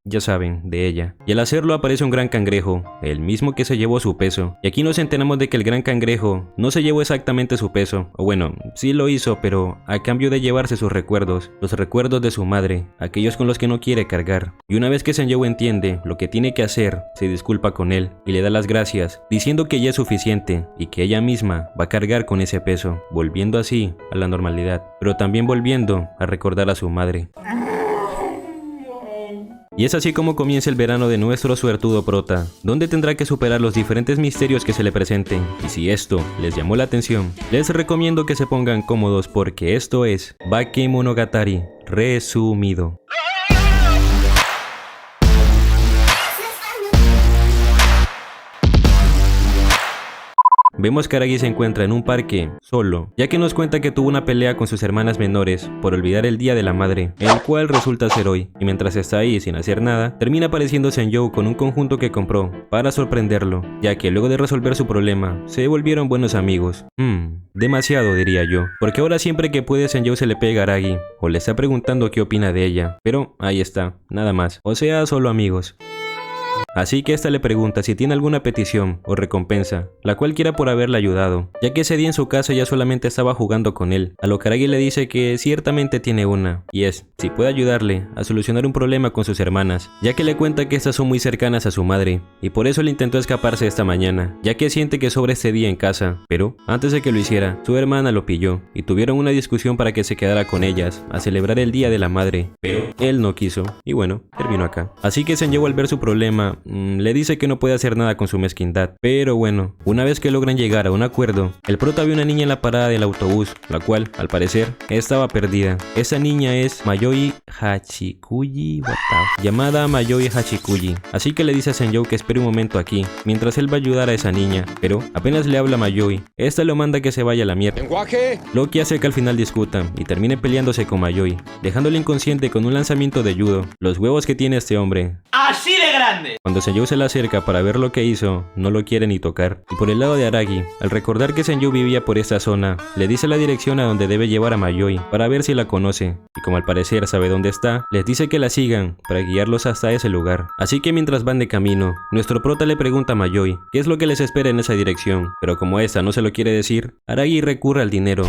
ya saben, de ella. Y al hacerlo aparece un gran cangrejo, el mismo que se llevó su peso. Y aquí nos enteramos de que el gran cangrejo no se llevó exactamente su peso, o bueno, sí lo hizo, pero a cambio de llevarse sus recuerdos, los recuerdos de su madre, aquellos con los que no quiere cargar. Y una vez que Senjou entiende lo que tiene que hacer, se disculpa con él y le da las gracias, diciendo que ya es suficiente y que ella misma va a cargar con ese peso, volviendo así a la normalidad, pero también volviendo a recordar a su madre. Y es así como comienza el verano de nuestro suertudo prota, donde tendrá que superar los diferentes misterios que se le presenten. Y si esto les llamó la atención, les recomiendo que se pongan cómodos porque esto es Bakemonogatari resumido. Vemos que Aragi se encuentra en un parque, solo, ya que nos cuenta que tuvo una pelea con sus hermanas menores por olvidar el Día de la Madre, el cual resulta ser hoy, y mientras está ahí sin hacer nada, termina apareciendo Senjou con un conjunto que compró, para sorprenderlo, ya que luego de resolver su problema, se volvieron buenos amigos. Demasiado diría yo, porque ahora siempre que puede Senjou se le pega a Aragi, o le está preguntando qué opina de ella, pero ahí está, nada más, o sea, solo amigos. Así que esta le pregunta si tiene alguna petición o recompensa, la cual quiera por haberle ayudado, ya que ese día en su casa ya solamente estaba jugando con él, a lo que Aragi le dice que ciertamente tiene una, y es si puede ayudarle a solucionar un problema con sus hermanas, ya que le cuenta que estas son muy cercanas a su madre, y por eso le intentó escaparse esta mañana, ya que siente que sobra este día en casa, pero antes de que lo hiciera, su hermana lo pilló, y tuvieron una discusión para que se quedara con ellas, a celebrar el Día de la Madre, pero él no quiso, y bueno, terminó acá. Así que Senjou al ver su problema, le dice que no puede hacer nada con su mezquindad, pero bueno, una vez que logran llegar a un acuerdo, el prota ve una niña en la parada del autobús, la cual, al parecer, estaba perdida. Esa niña es Mayoi Hachikuji, llamada Mayoi Hachikuji, así que le dice a Senjou que espere un momento aquí, mientras él va a ayudar a esa niña, pero apenas le habla a Mayoi, esta lo manda que se vaya a la mierda, lo que hace que al final discutan y termine peleándose con Mayoi, dejándole inconsciente con un lanzamiento de judo. Los huevos que tiene este hombre. ¡Así de grande. Cuando Senju se le acerca para ver lo que hizo, no lo quiere ni tocar. Y por el lado de Aragi, al recordar que Senju vivía por esta zona, le dice la dirección a donde debe llevar a Mayoi para ver si la conoce. Y como al parecer sabe dónde está, les dice que la sigan para guiarlos hasta ese lugar. Así que mientras van de camino, nuestro prota le pregunta a Mayoi qué es lo que les espera en esa dirección. Pero como esta no se lo quiere decir, Aragi recurre al dinero.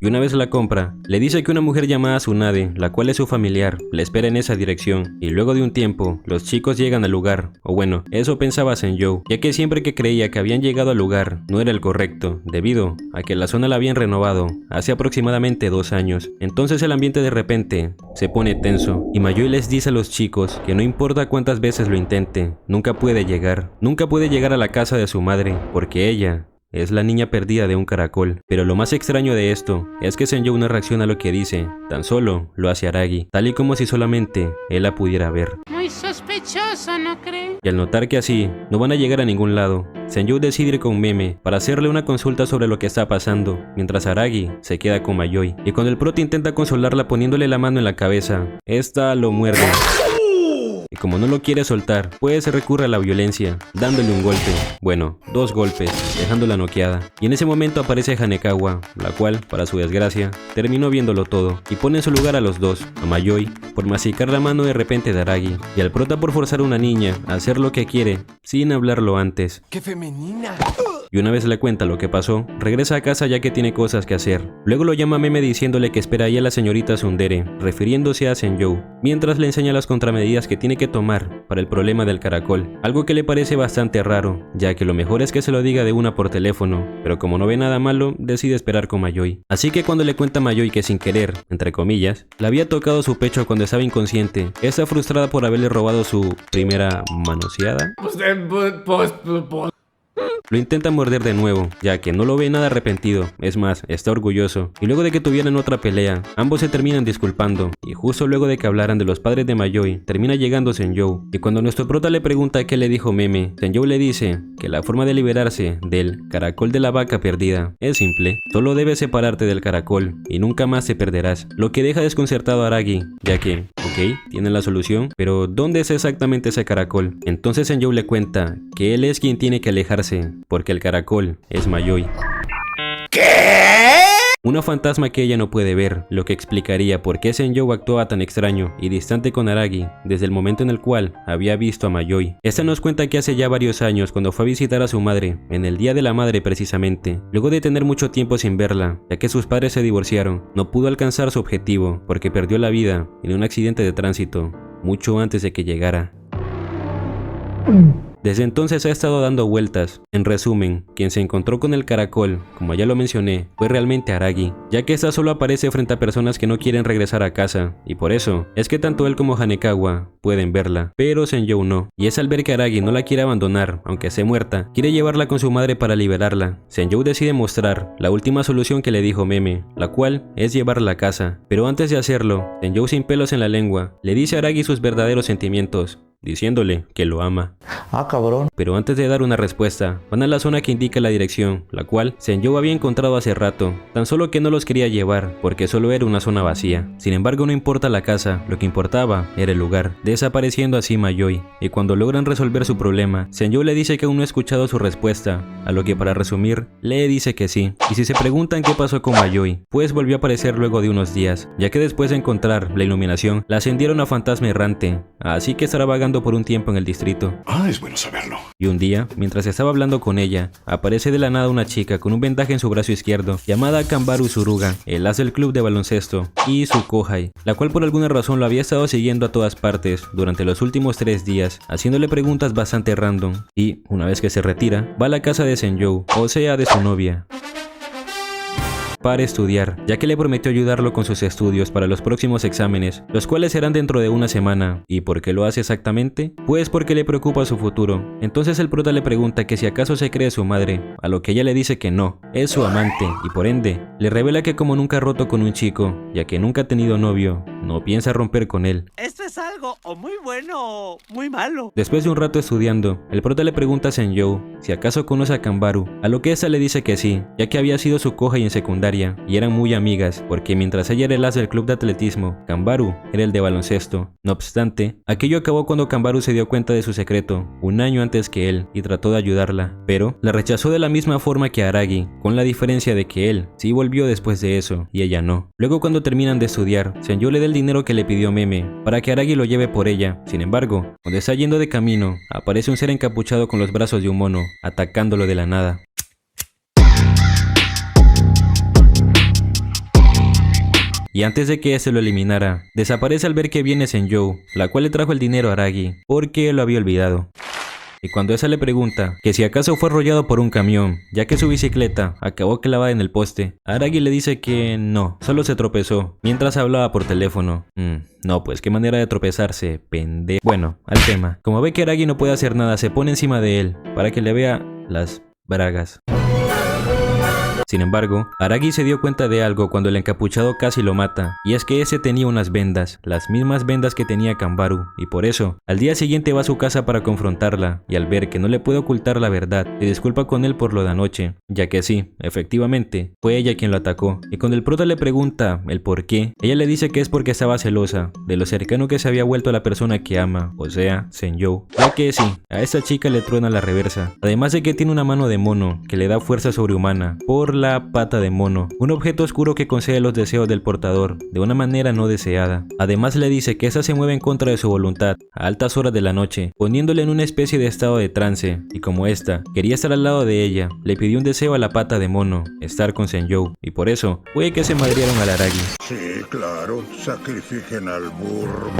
Y una vez la compra, le dice que una mujer llamada Tsunade, la cual es su familiar, le espera en esa dirección. Y luego de un tiempo, los chicos llegan al lugar, o bueno, eso pensaba Senju, ya que siempre que creía que habían llegado al lugar, no era el correcto, debido a que la zona la habían renovado hace aproximadamente 2 años. Entonces el ambiente de repente se pone tenso, y Mayoi les dice a los chicos que no importa cuántas veces lo intente, nunca puede llegar a la casa de su madre, porque ella es la niña perdida de un caracol. Pero lo más extraño de esto es que Senju no reacciona a lo que dice, tan solo lo hace Aragi, tal y como si solamente él la pudiera ver. Muy sospechoso, ¿no cree? Y al notar que así no van a llegar a ningún lado, Senju decide ir con Meme para hacerle una consulta sobre lo que está pasando, mientras Aragi se queda con Mayoi. Y cuando el prota intenta consolarla poniéndole la mano en la cabeza, esta lo muerde. Y como no lo quiere soltar, pues se recurre a la violencia, dándole un golpe, bueno, 2 golpes, dejándola noqueada. Y en ese momento aparece Hanekawa, la cual, para su desgracia, terminó viéndolo todo, y pone en su lugar a los dos, a Mayoi por masticar la mano de repente de Aragi, y al prota por forzar a una niña a hacer lo que quiere, sin hablarlo antes. ¡Qué femenina! Y una vez le cuenta lo que pasó, regresa a casa ya que tiene cosas que hacer. Luego lo llama Meme diciéndole que espera ahí a la señorita Tsundere, refiriéndose a Senju, mientras le enseña las contramedidas que tiene que tomar para el problema del caracol, algo que le parece bastante raro, ya que lo mejor es que se lo diga de una por teléfono, pero como no ve nada malo, decide esperar con Mayoi. Así que cuando le cuenta a Mayoi que sin querer, entre comillas, le había tocado su pecho cuando estaba inconsciente, está frustrada por haberle robado su primera manoseada. Lo intenta morder de nuevo, ya que no lo ve nada arrepentido, es más, está orgulloso. Y luego de que tuvieran otra pelea, ambos se terminan disculpando, y justo luego de que hablaran de los padres de Mayoi, termina llegando Senju. Y cuando nuestro prota le pregunta qué le dijo Meme, Senju le dice que la forma de liberarse del caracol de la vaca perdida es simple, solo debes separarte del caracol y nunca más te perderás, lo que deja desconcertado a Aragi, ya que, ok, tiene la solución, pero ¿dónde es exactamente ese caracol? Entonces Senju le cuenta que él es quien tiene que alejarse, porque el caracol es Mayoi. Una fantasma que ella no puede ver, lo que explicaría por qué Senju actuaba tan extraño y distante con Aragi desde el momento en el cual había visto a Mayoi. Esta nos cuenta que hace ya varios años, cuando fue a visitar a su madre, en el Día de la Madre precisamente, luego de tener mucho tiempo sin verla, ya que sus padres se divorciaron, no pudo alcanzar su objetivo porque perdió la vida en un accidente de tránsito, mucho antes de que llegara. Desde entonces ha estado dando vueltas. En resumen, quien se encontró con el caracol, como ya lo mencioné, fue realmente Aragi, ya que esta solo aparece frente a personas que no quieren regresar a casa, y por eso es que tanto él como Hanekawa pueden verla, pero Senju no. Y es al ver que Aragi no la quiere abandonar, aunque esté muerta, quiere llevarla con su madre para liberarla. Senju decide mostrar la última solución que le dijo Meme, la cual es llevarla a casa. Pero antes de hacerlo, Senju sin pelos en la lengua, le dice a Aragi sus verdaderos sentimientos, diciéndole que lo ama. Ah, cabrón. Pero antes de dar una respuesta, van a la zona que indica la dirección, la cual Senju había encontrado hace rato, tan solo que no los quería llevar, porque solo era una zona vacía. Sin embargo, no importa la casa, lo que importaba era el lugar, desapareciendo así Mayoi. Y cuando logran resolver su problema, Senju le dice que aún no ha escuchado su respuesta, a lo que para resumir, le dice que sí. Y si se preguntan qué pasó con Mayoi, pues volvió a aparecer luego de unos días, ya que después de encontrar la iluminación, la ascendieron a fantasma errante, así que estará vagando por un tiempo en el distrito. Es bueno saberlo. Y un día, mientras estaba hablando con ella, aparece de la nada una chica con un vendaje en su brazo izquierdo, llamada Kanbaru Suruga, el as del club de baloncesto, y su kohai, la cual por alguna razón lo había estado siguiendo a todas partes durante los últimos 3 días, haciéndole preguntas bastante random. Y, una vez que se retira, va a la casa de Senju, o sea, de su novia, para estudiar, ya que le prometió ayudarlo con sus estudios para los próximos exámenes, los cuales serán dentro de una semana. ¿Y por qué lo hace exactamente? Pues porque le preocupa su futuro. Entonces el prota le pregunta que si acaso se cree su madre, a lo que ella le dice que no, es su amante, y por ende, le revela que como nunca ha roto con un chico, ya que nunca ha tenido novio, no piensa romper con él. Esto es algo o muy bueno o muy malo. Después de un rato estudiando, el prota le pregunta a Senjou si acaso conoce a Kanbaru, a lo que esta le dice que sí, ya que había sido su kohai en secundaria y eran muy amigas, porque mientras ella era el as del club de atletismo, Kanbaru era el de baloncesto. No obstante, aquello acabó cuando Kanbaru se dio cuenta de su secreto, un año antes que él, y trató de ayudarla, pero la rechazó de la misma forma que a Aragi, con la diferencia de que él sí volvió después de eso, y ella no. Luego cuando terminan de estudiar, Senjou le da el dinero que le pidió Meme, para que Aragi lo lleve por ella. Sin embargo, cuando está yendo de camino, aparece un ser encapuchado con los brazos de un mono, atacándolo de la nada. Y antes de que este lo eliminara, desaparece al ver que viene Senjou, la cual le trajo el dinero a Aragi, porque lo había olvidado. Y cuando esa le pregunta que si acaso fue arrollado por un camión, ya que su bicicleta acabó clavada en el poste, Aragi le dice que no, solo se tropezó, mientras hablaba por teléfono. No, pues qué manera de tropezarse, pendejo. Bueno, al tema. Como ve que Aragi no puede hacer nada, se pone encima de él, para que le vea las bragas. Sin embargo, Aragi se dio cuenta de algo cuando el encapuchado casi lo mata, y es que ese tenía unas vendas, las mismas vendas que tenía Kanbaru, y por eso, al día siguiente va a su casa para confrontarla, y al ver que no le puede ocultar la verdad, se disculpa con él por lo de anoche, ya que sí, efectivamente, fue ella quien lo atacó, y cuando el prota le pregunta el por qué, ella le dice que es porque estaba celosa, de lo cercano que se había vuelto a la persona que ama, o sea, Senjou, ya que sí, a esa chica le truena la reversa, además de que tiene una mano de mono, que le da fuerza sobrehumana, por la pata de mono, un objeto oscuro que concede los deseos del portador, de una manera no deseada. Además le dice que esa se mueve en contra de su voluntad, a altas horas de la noche, poniéndole en una especie de estado de trance, y como esta quería estar al lado de ella, le pidió un deseo a la pata de mono, estar con Senjou, y por eso fue que se madrearon al Aragi. Sí, claro, sacrifiquen al burro.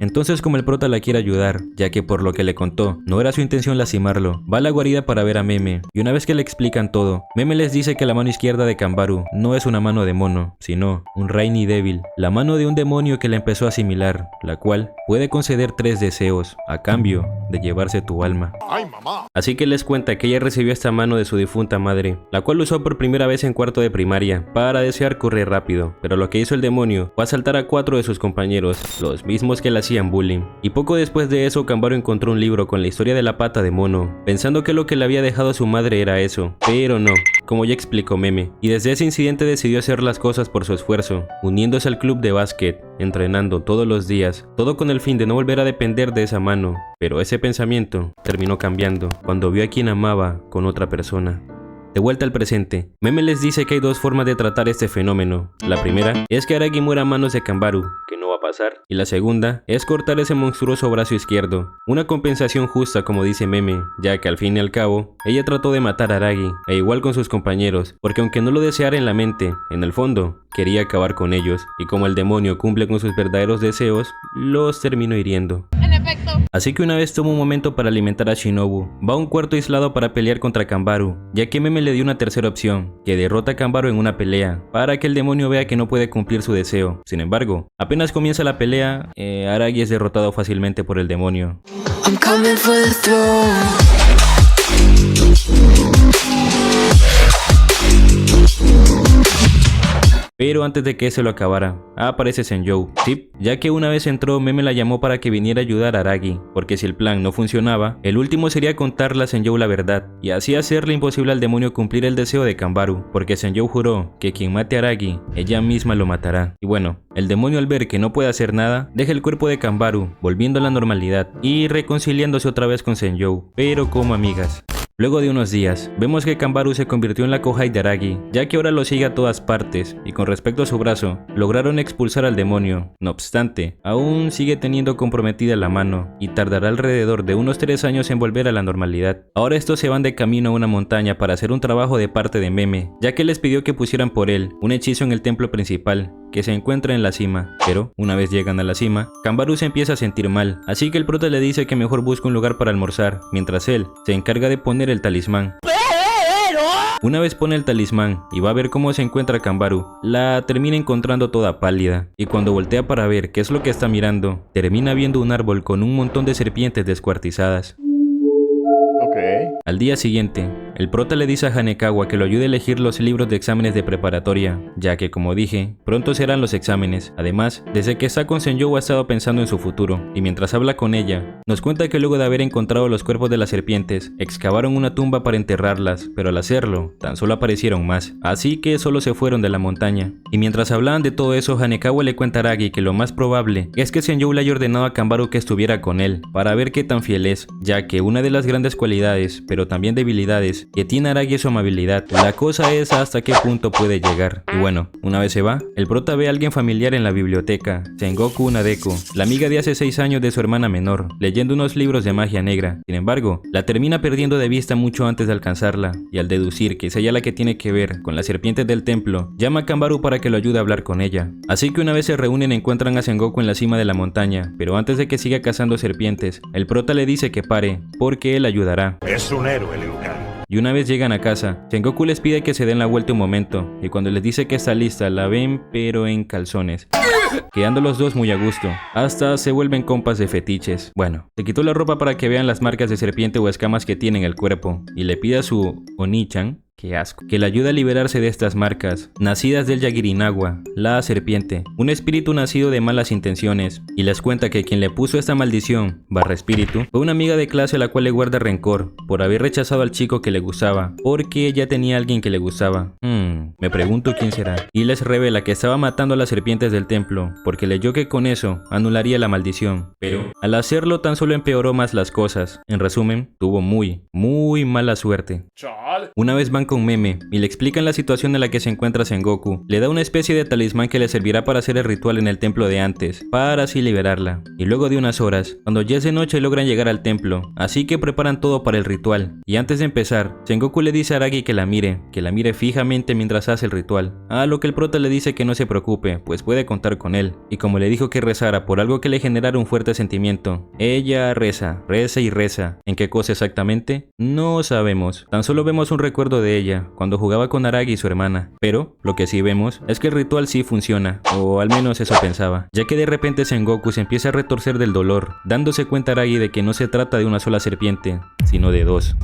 Entonces como el prota la quiere ayudar, ya que por lo que le contó, no era su intención lastimarlo, va a la guarida para ver a Meme, y una vez que le explican todo, Meme les dice que la mano izquierda de Kanbaru no es una mano de mono, sino un Rainy Devil, la mano de un demonio que la empezó a asimilar, la cual puede conceder 3 deseos, a cambio de llevarse tu alma. ¡Ay, mamá! Así que les cuenta que ella recibió esta mano de su difunta madre, la cual usó por primera vez en cuarto de primaria, para desear correr rápido, pero lo que hizo el demonio fue asaltar a 4 de sus compañeros, los mismos que le hacían bullying. Y poco después de eso, Kanbaru encontró un libro con la historia de la pata de mono, pensando que lo que le había dejado a su madre era eso, pero no, como ya explicó Meme, y desde ese incidente decidió hacer las cosas por su esfuerzo, uniéndose al club de básquet, entrenando todos los días, todo con el fin de no volver a depender de esa mano, pero ese pensamiento terminó cambiando cuando vio a quien amaba con otra persona. De vuelta al presente, Meme les dice que hay 2 formas de tratar este fenómeno. La primera es que Aragi muera a manos de Kanbaru, que no va a pasar, y la segunda es cortar ese monstruoso brazo izquierdo, una compensación justa como dice Meme, ya que al fin y al cabo, ella trató de matar a Aragi, e igual con sus compañeros, porque aunque no lo deseara en la mente, en el fondo, quería acabar con ellos, y como el demonio cumple con sus verdaderos deseos, los terminó hiriendo. Así que una vez toma un momento para alimentar a Shinobu, va a un cuarto aislado para pelear contra Kanbaru, ya que Meme le dio una tercera opción, que derrota a Kanbaru en una pelea, para que el demonio vea que no puede cumplir su deseo. Sin embargo, apenas comienza la pelea, Aragi es derrotado fácilmente por el demonio. Pero antes de que se lo acabara, aparece Senjou. Sí, ya que una vez entró, Meme la llamó para que viniera a ayudar a Aragi, porque si el plan no funcionaba, el último sería contarle a Senjou la verdad, y así hacerle imposible al demonio cumplir el deseo de Kanbaru, porque Senjou juró que quien mate a Aragi, ella misma lo matará. Y bueno, el demonio al ver que no puede hacer nada, deja el cuerpo de Kanbaru, volviendo a la normalidad, y reconciliándose otra vez con Senjou, pero como amigas. Luego de unos días, vemos que Kanbaru se convirtió en la kohai de Aragi, ya que ahora lo sigue a todas partes, y con respecto a su brazo, lograron expulsar al demonio. No obstante, aún sigue teniendo comprometida la mano, y tardará alrededor de unos 3 años en volver a la normalidad. Ahora estos se van de camino a una montaña para hacer un trabajo de parte de Meme, ya que les pidió que pusieran por él un hechizo en el templo principal, que se encuentra en la cima, pero una vez llegan a la cima, Kanbaru se empieza a sentir mal, así que el prota le dice que mejor busque un lugar para almorzar, mientras él se encarga de poner el talismán. Una vez pone el talismán y va a ver cómo se encuentra Kanbaru, la termina encontrando toda pálida, y cuando voltea para ver qué es lo que está mirando, termina viendo un árbol con un montón de serpientes descuartizadas. Al día siguiente, el prota le dice a Hanekawa que lo ayude a elegir los libros de exámenes de preparatoria, ya que como dije, pronto serán los exámenes. Además, desde que está con Senjou ha estado pensando en su futuro, y mientras habla con ella, nos cuenta que luego de haber encontrado los cuerpos de las serpientes, excavaron una tumba para enterrarlas, pero al hacerlo, tan solo aparecieron más, así que solo se fueron de la montaña. Y mientras hablaban de todo eso, Hanekawa le cuenta a Aragi que lo más probable es que Senjou le haya ordenado a Kanbaru que estuviera con él, para ver qué tan fiel es, ya que una de las grandes cualidades, pero también debilidades, que tiene Aragi es su amabilidad. La cosa es hasta qué punto puede llegar. Y bueno, una vez se va, el prota ve a alguien familiar en la biblioteca, Sengoku Nadeko, la amiga de hace 6 años de su hermana menor, leyendo unos libros de magia negra. Sin embargo, la termina perdiendo de vista mucho antes de alcanzarla, y al deducir que es ella la que tiene que ver con las serpientes del templo, llama a Kanbaru para que lo ayude a hablar con ella. Así que una vez se reúnen encuentran a Sengoku en la cima de la montaña, pero antes de que siga cazando serpientes, el prota le dice que pare, porque él ayudará. Es un héroe, Liu Kang. Y una vez llegan a casa, Sengoku les pide que se den la vuelta un momento, y cuando les dice que está lista, la ven pero en calzones, quedando los dos muy a gusto, hasta se vuelven compas de fetiches. Bueno, se quitó la ropa para que vean las marcas de serpiente o escamas que tiene en el cuerpo, y le pide a su Oni-chan, qué asco, que le ayuda a liberarse de estas marcas, nacidas del Yagirinawa, la serpiente, un espíritu nacido de malas intenciones, y les cuenta que quien le puso esta maldición, espíritu, fue una amiga de clase a la cual le guarda rencor, por haber rechazado al chico que le gustaba, porque ella tenía a alguien que le gustaba. Me pregunto quién será. Y les revela que estaba matando a las serpientes del templo, porque leyó que con eso anularía la maldición, pero al hacerlo tan solo empeoró más las cosas. En resumen, tuvo muy mala suerte. Una vez van con Meme y le explican la situación en la que se encuentra Sengoku, le da una especie de talismán que le servirá para hacer el ritual en el templo de antes, para así liberarla. Y luego de unas horas, cuando ya es de noche logran llegar al templo, así que preparan todo para el ritual. Y antes de empezar, Sengoku le dice a Aragi que la mire fijamente mientras hace el ritual, a lo que el prota le dice que no se preocupe, pues puede contar con él. Y como le dijo que rezara por algo que le generara un fuerte sentimiento, ella reza y reza. ¿En qué cosa exactamente? No sabemos, tan solo vemos un recuerdo de ella cuando jugaba con Aragi y su hermana, pero lo que sí vemos es que el ritual sí funciona, o al menos eso pensaba, ya que de repente Sengoku se empieza a retorcer del dolor, dándose cuenta Aragi de que no se trata de una sola serpiente, sino de dos,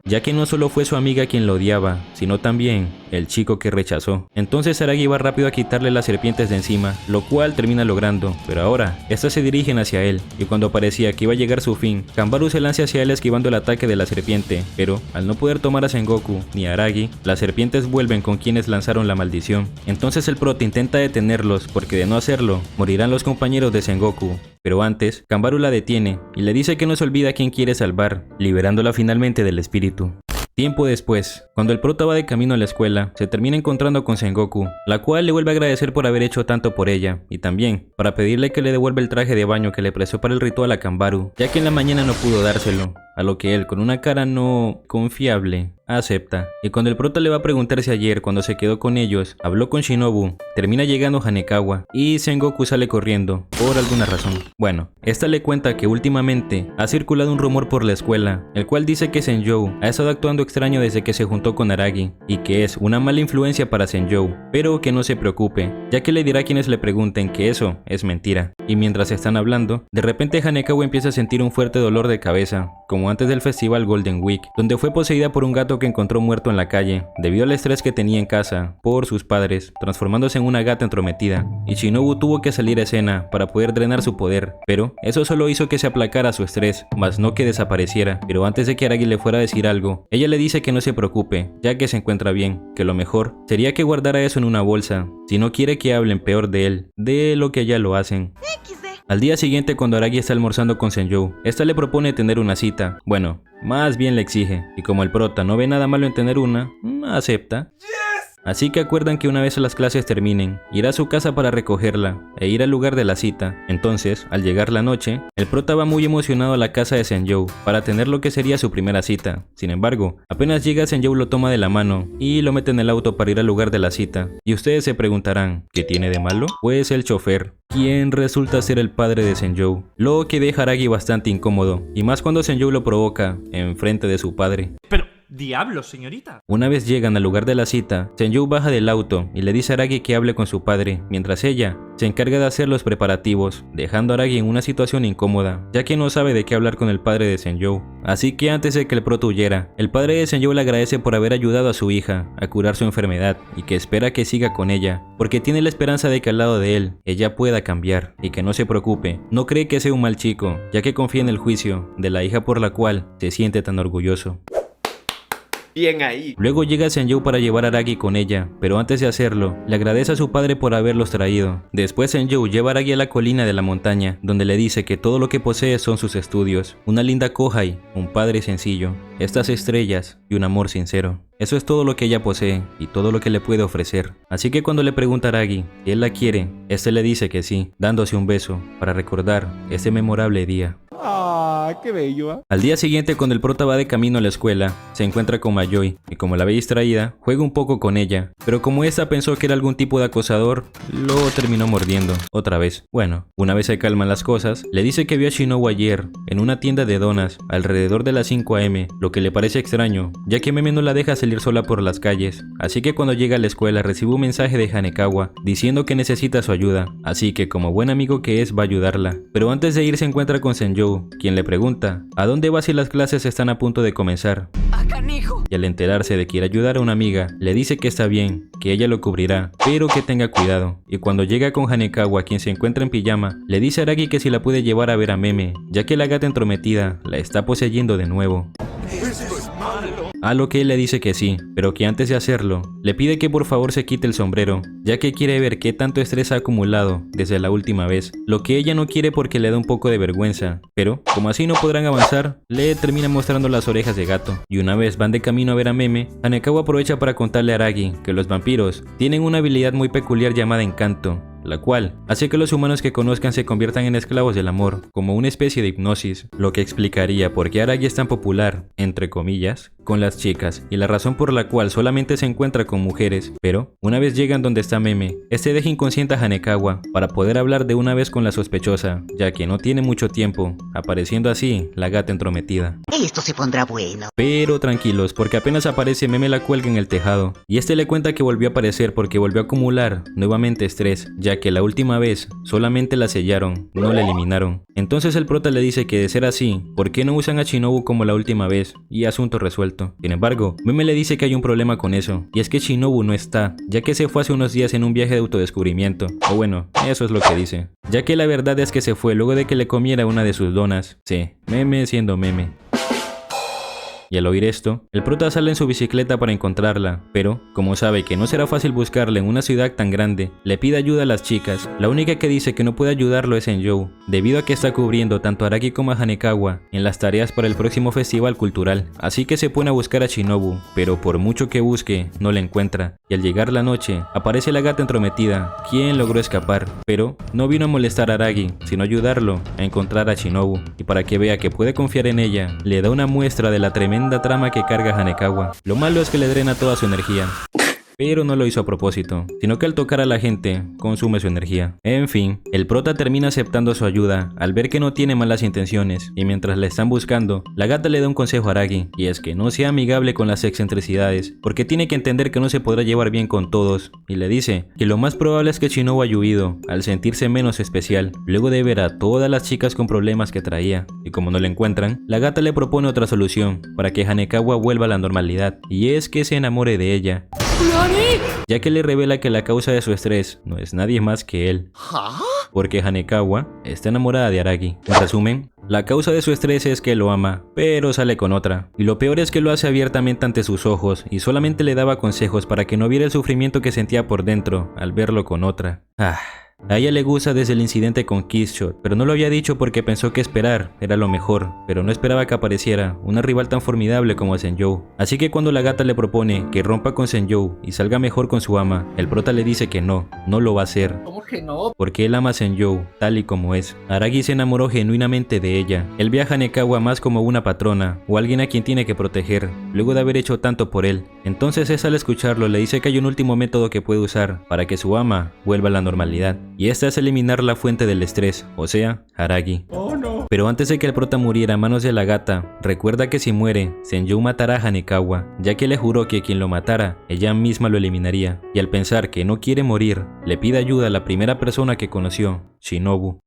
ya que no solo fue su amiga quien lo odiaba, sino también el chico que rechazó. Entonces Aragi va rápido a quitarle las serpientes de encima, lo cual termina logrando, pero ahora estas se dirigen hacia él, y cuando parecía que iba a llegar su fin, Kanbaru se lanza hacia él esquivando el ataque de la serpiente, pero al no poder tomar a Sengoku ni a Aragi, las serpientes vuelven con quienes lanzaron la maldición. Entonces el prota intenta detenerlos, porque de no hacerlo, morirán los compañeros de Sengoku. Pero antes, Kanbaru la detiene y le dice que no se olvida a quien quiere salvar, liberándola finalmente del espíritu. Tiempo después, cuando el prota va de camino a la escuela, se termina encontrando con Sengoku, la cual le vuelve a agradecer por haber hecho tanto por ella, y también para pedirle que le devuelva el traje de baño que le prestó para el ritual a Kanbaru, ya que en la mañana no pudo dárselo, a lo que él, con una cara no confiable, acepta. Y cuando el prota le va a preguntar si ayer, cuando se quedó con ellos, habló con Shinobu, termina llegando Hanekawa, y Sengoku sale corriendo, por alguna razón. Bueno, esta le cuenta que últimamente ha circulado un rumor por la escuela, el cual dice que Senjou ha estado actuando extraño desde que se juntó con Aragi, y que es una mala influencia para Senjou, pero que no se preocupe, ya que le dirá a quienes le pregunten que eso es mentira. Y mientras están hablando, de repente Hanekawa empieza a sentir un fuerte dolor de cabeza, como antes del festival Golden Week, donde fue poseída por un gato que encontró muerto en la calle, debido al estrés que tenía en casa, por sus padres, transformándose en una gata entrometida, y Shinobu tuvo que salir a escena para poder drenar su poder, pero eso solo hizo que se aplacara su estrés, más no que desapareciera. Pero antes de que Aragi le fuera a decir algo, ella le dice que no se preocupe, ya que se encuentra bien, que lo mejor sería que guardara eso en una bolsa, si no quiere que hablen peor de él, de lo que ya lo hacen. Al día siguiente, cuando Aragi está almorzando con Senjou, esta le propone tener una cita, bueno, más bien le exige, y como el prota no ve nada malo en tener una, acepta. Así que acuerdan que una vez las clases terminen, irá a su casa para recogerla e ir al lugar de la cita. Entonces, al llegar la noche, el prota va muy emocionado a la casa de Senjou para tener lo que sería su primera cita. Sin embargo, apenas llega, Senjou lo toma de la mano y lo mete en el auto para ir al lugar de la cita. Y ustedes se preguntarán, ¿qué tiene de malo? Pues el chofer, quien resulta ser el padre de Senjou, lo que deja a Aragi bastante incómodo, y más cuando Senjou lo provoca en frente de su padre. Diablos, señorita. Una vez llegan al lugar de la cita, Senju baja del auto y le dice a Aragi que hable con su padre, mientras ella se encarga de hacer los preparativos, dejando a Aragi en una situación incómoda, ya que no sabe de qué hablar con el padre de Senju. Así que antes de que el prota huyera, el padre de Senju le agradece por haber ayudado a su hija a curar su enfermedad y que espera que siga con ella, porque tiene la esperanza de que al lado de él, ella pueda cambiar y que no se preocupe. No cree que sea un mal chico, ya que confía en el juicio de la hija por la cual se siente tan orgulloso. Bien ahí. Luego llega Senju para llevar a Aragi con ella, pero antes de hacerlo, le agradece a su padre por haberlos traído. Después Senju lleva a Aragi a la colina de la montaña, donde le dice que todo lo que posee son sus estudios, una linda kohai, un padre sencillo, estas estrellas y un amor sincero. Eso es todo lo que ella posee y todo lo que le puede ofrecer. Así que cuando le pregunta a Aragi si él la quiere, este le dice que sí, dándose un beso para recordar ese memorable día. ¡Ah, qué bello! ¿Eh? Al día siguiente, cuando el prota va de camino a la escuela, se encuentra con Mayoi y como la ve distraída, juega un poco con ella, pero como esta pensó que era algún tipo de acosador, lo terminó mordiendo, otra vez. Bueno, una vez se calman las cosas, le dice que vio a Shinobu ayer en una tienda de donas alrededor de las 5 AM, lo que le parece extraño, ya que Meme no la deja salir sola por las calles, así que cuando llega a la escuela recibe un mensaje de Hanekawa diciendo que necesita su ayuda, así que como buen amigo que es va a ayudarla, pero antes de ir se encuentra con Senju, quien le pregunta ¿a dónde vas si las clases están a punto de comenzar? Y al enterarse de que quiere ayudar a una amiga, le dice que está bien, que ella lo cubrirá, pero que tenga cuidado, y cuando llega con Hanekawa, quien se encuentra en pijama, le dice a Aragi que si la puede llevar a ver a Meme, ya que la gata entrometida la está poseyendo de nuevo. A lo que él le dice que sí, pero que antes de hacerlo, le pide que por favor se quite el sombrero, ya que quiere ver qué tanto estrés ha acumulado desde la última vez, lo que ella no quiere porque le da un poco de vergüenza, pero como así no podrán avanzar, le termina mostrando las orejas de gato, y una vez van de camino a ver a Meme, Hanekawa aprovecha para contarle a Aragi que los vampiros tienen una habilidad muy peculiar llamada encanto, la cual hace que los humanos que conozcan se conviertan en esclavos del amor, como una especie de hipnosis, lo que explicaría por qué Aragi es tan popular, entre comillas, con las chicas, y la razón por la cual solamente se encuentra con mujeres. Pero, una vez llegan donde está Meme, este deja inconsciente a Hanekawa para poder hablar de una vez con la sospechosa, ya que no tiene mucho tiempo, apareciendo así la gata entrometida. Esto se pondrá bueno. Pero tranquilos, porque apenas aparece Meme la cuelga en el tejado, y este le cuenta que volvió a aparecer porque volvió a acumular nuevamente estrés, ya que la última vez solamente la sellaron, no la eliminaron. Entonces el prota le dice que de ser así, ¿por qué no usan a Shinobu como la última vez? Y asunto resuelto. Sin embargo, Meme le dice que hay un problema con eso, y es que Shinobu no está, ya que se fue hace unos días en un viaje de autodescubrimiento, o bueno, eso es lo que dice, ya que la verdad es que se fue luego de que le comiera una de sus donas. Sí, Meme siendo Meme. Y al oír esto, el prota sale en su bicicleta para encontrarla, pero, como sabe que no será fácil buscarla en una ciudad tan grande, le pide ayuda a las chicas. La única que dice que no puede ayudarlo es Senju, debido a que está cubriendo tanto a Aragi como a Hanekawa en las tareas para el próximo festival cultural, así que se pone a buscar a Shinobu, pero por mucho que busque, no la encuentra, y al llegar la noche, aparece la gata entrometida, quien logró escapar, pero no vino a molestar a Aragi, sino ayudarlo a encontrar a Shinobu, y para que vea que puede confiar en ella, le da una muestra de la tremenda trama que carga Hanekawa. Lo malo es que le drena toda su energía. Pero no lo hizo a propósito, sino que al tocar a la gente, consume su energía. En fin, el prota termina aceptando su ayuda al ver que no tiene malas intenciones, y mientras la están buscando, la gata le da un consejo a Aragi, y es que no sea amigable con las excentricidades, porque tiene que entender que no se podrá llevar bien con todos, y le dice que lo más probable es que Shinobu haya huido, al sentirse menos especial, luego de ver a todas las chicas con problemas que traía, y como no la encuentran, la gata le propone otra solución, para que Hanekawa vuelva a la normalidad, y es que se enamore de ella. Ya que le revela que la causa de su estrés no es nadie más que él, porque Hanekawa está enamorada de Aragi. En resumen, la causa de su estrés es que lo ama, pero sale con otra, y lo peor es que lo hace abiertamente ante sus ojos y solamente le daba consejos para que no viera el sufrimiento que sentía por dentro al verlo con otra. A ella le gusta desde el incidente con Killshot, pero no lo había dicho porque pensó que esperar era lo mejor, pero no esperaba que apareciera una rival tan formidable como Senju. Así que cuando la gata le propone que rompa con Senju y salga mejor con su ama, el prota le dice que no lo va a hacer. ¿Cómo que no? Porque él ama a Senju tal y como es. Aragi se enamoró genuinamente de ella. Él ve a Hanekawa más como una patrona o alguien a quien tiene que proteger, luego de haber hecho tanto por él. Entonces esa al escucharlo le dice que hay un último método que puede usar para que su ama vuelva a la normalidad. Y esta es eliminar la fuente del estrés, o sea, Aragi. Oh no. Pero antes de que el prota muriera a manos de la gata, recuerda que si muere, Senjou matará a Hanekawa, ya que le juró que quien lo matara, ella misma lo eliminaría, y al pensar que no quiere morir, le pide ayuda a la primera persona que conoció, Shinobu.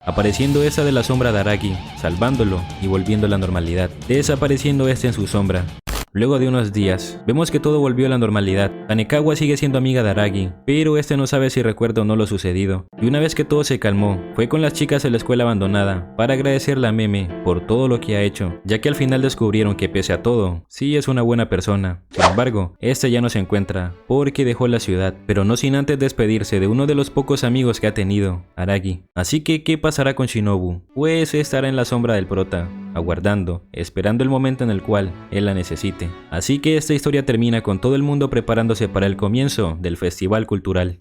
Apareciendo esa de la sombra de Araki, salvándolo y volviendo a la normalidad, desapareciendo este en su sombra. Luego de unos días, vemos que todo volvió a la normalidad. Hanekawa sigue siendo amiga de Araki, pero este no sabe si recuerda o no lo sucedido. Y una vez que todo se calmó, fue con las chicas a la escuela abandonada para agradecerle a Meme por todo lo que ha hecho, ya que al final descubrieron que pese a todo, sí es una buena persona. Sin embargo, este ya no se encuentra, porque dejó la ciudad, pero no sin antes despedirse de uno de los pocos amigos que ha tenido, Araki. Así que, ¿qué pasará con Shinobu? Pues estará en la sombra del prota, aguardando, esperando el momento en el cual él la necesite. Así que esta historia termina con todo el mundo preparándose para el comienzo del festival cultural.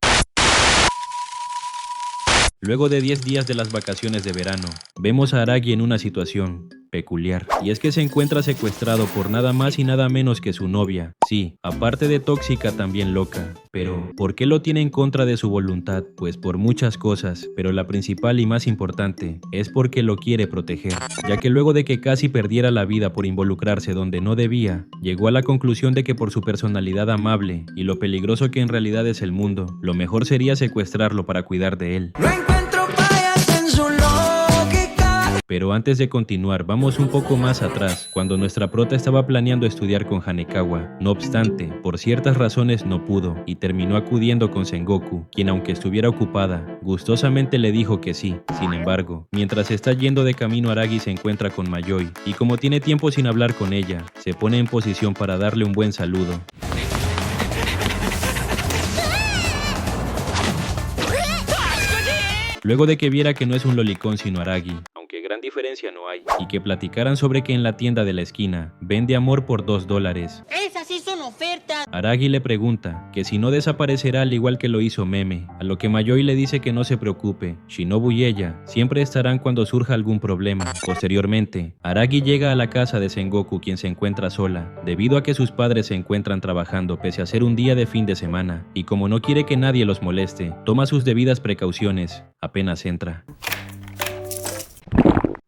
Luego de 10 días de las vacaciones de verano, vemos a Araki en una situación peculiar, y es que se encuentra secuestrado por nada más y nada menos que su novia. Sí, aparte de tóxica, también loca. Pero, ¿por qué lo tiene en contra de su voluntad? Pues por muchas cosas, pero la principal y más importante es porque lo quiere proteger, ya que luego de que casi perdiera la vida por involucrarse donde no debía, llegó a la conclusión de que por su personalidad amable y lo peligroso que en realidad es el mundo, lo mejor sería secuestrarlo para cuidar de él. Pero antes de continuar, vamos un poco más atrás, cuando nuestra prota estaba planeando estudiar con Hanekawa. No obstante, por ciertas razones no pudo, y terminó acudiendo con Sengoku, quien aunque estuviera ocupada, gustosamente le dijo que sí. Sin embargo, mientras está yendo de camino, Araki se encuentra con Mayoi, y como tiene tiempo sin hablar con ella, se pone en posición para darle un buen saludo. Luego de que viera que no es un lolicón sino Araki, aunque gran diferencia no hay, y que platicaran sobre que en la tienda de la esquina vende amor por $2. Esas sí son ofertas. Araki le pregunta que si no desaparecerá al igual que lo hizo Meme, a lo que Mayoi le dice que no se preocupe, Shinobu y ella siempre estarán cuando surja algún problema. Posteriormente, Araki llega a la casa de Sengoku, quien se encuentra sola, debido a que sus padres se encuentran trabajando pese a ser un día de fin de semana, y como no quiere que nadie los moleste, toma sus debidas precauciones apenas entra.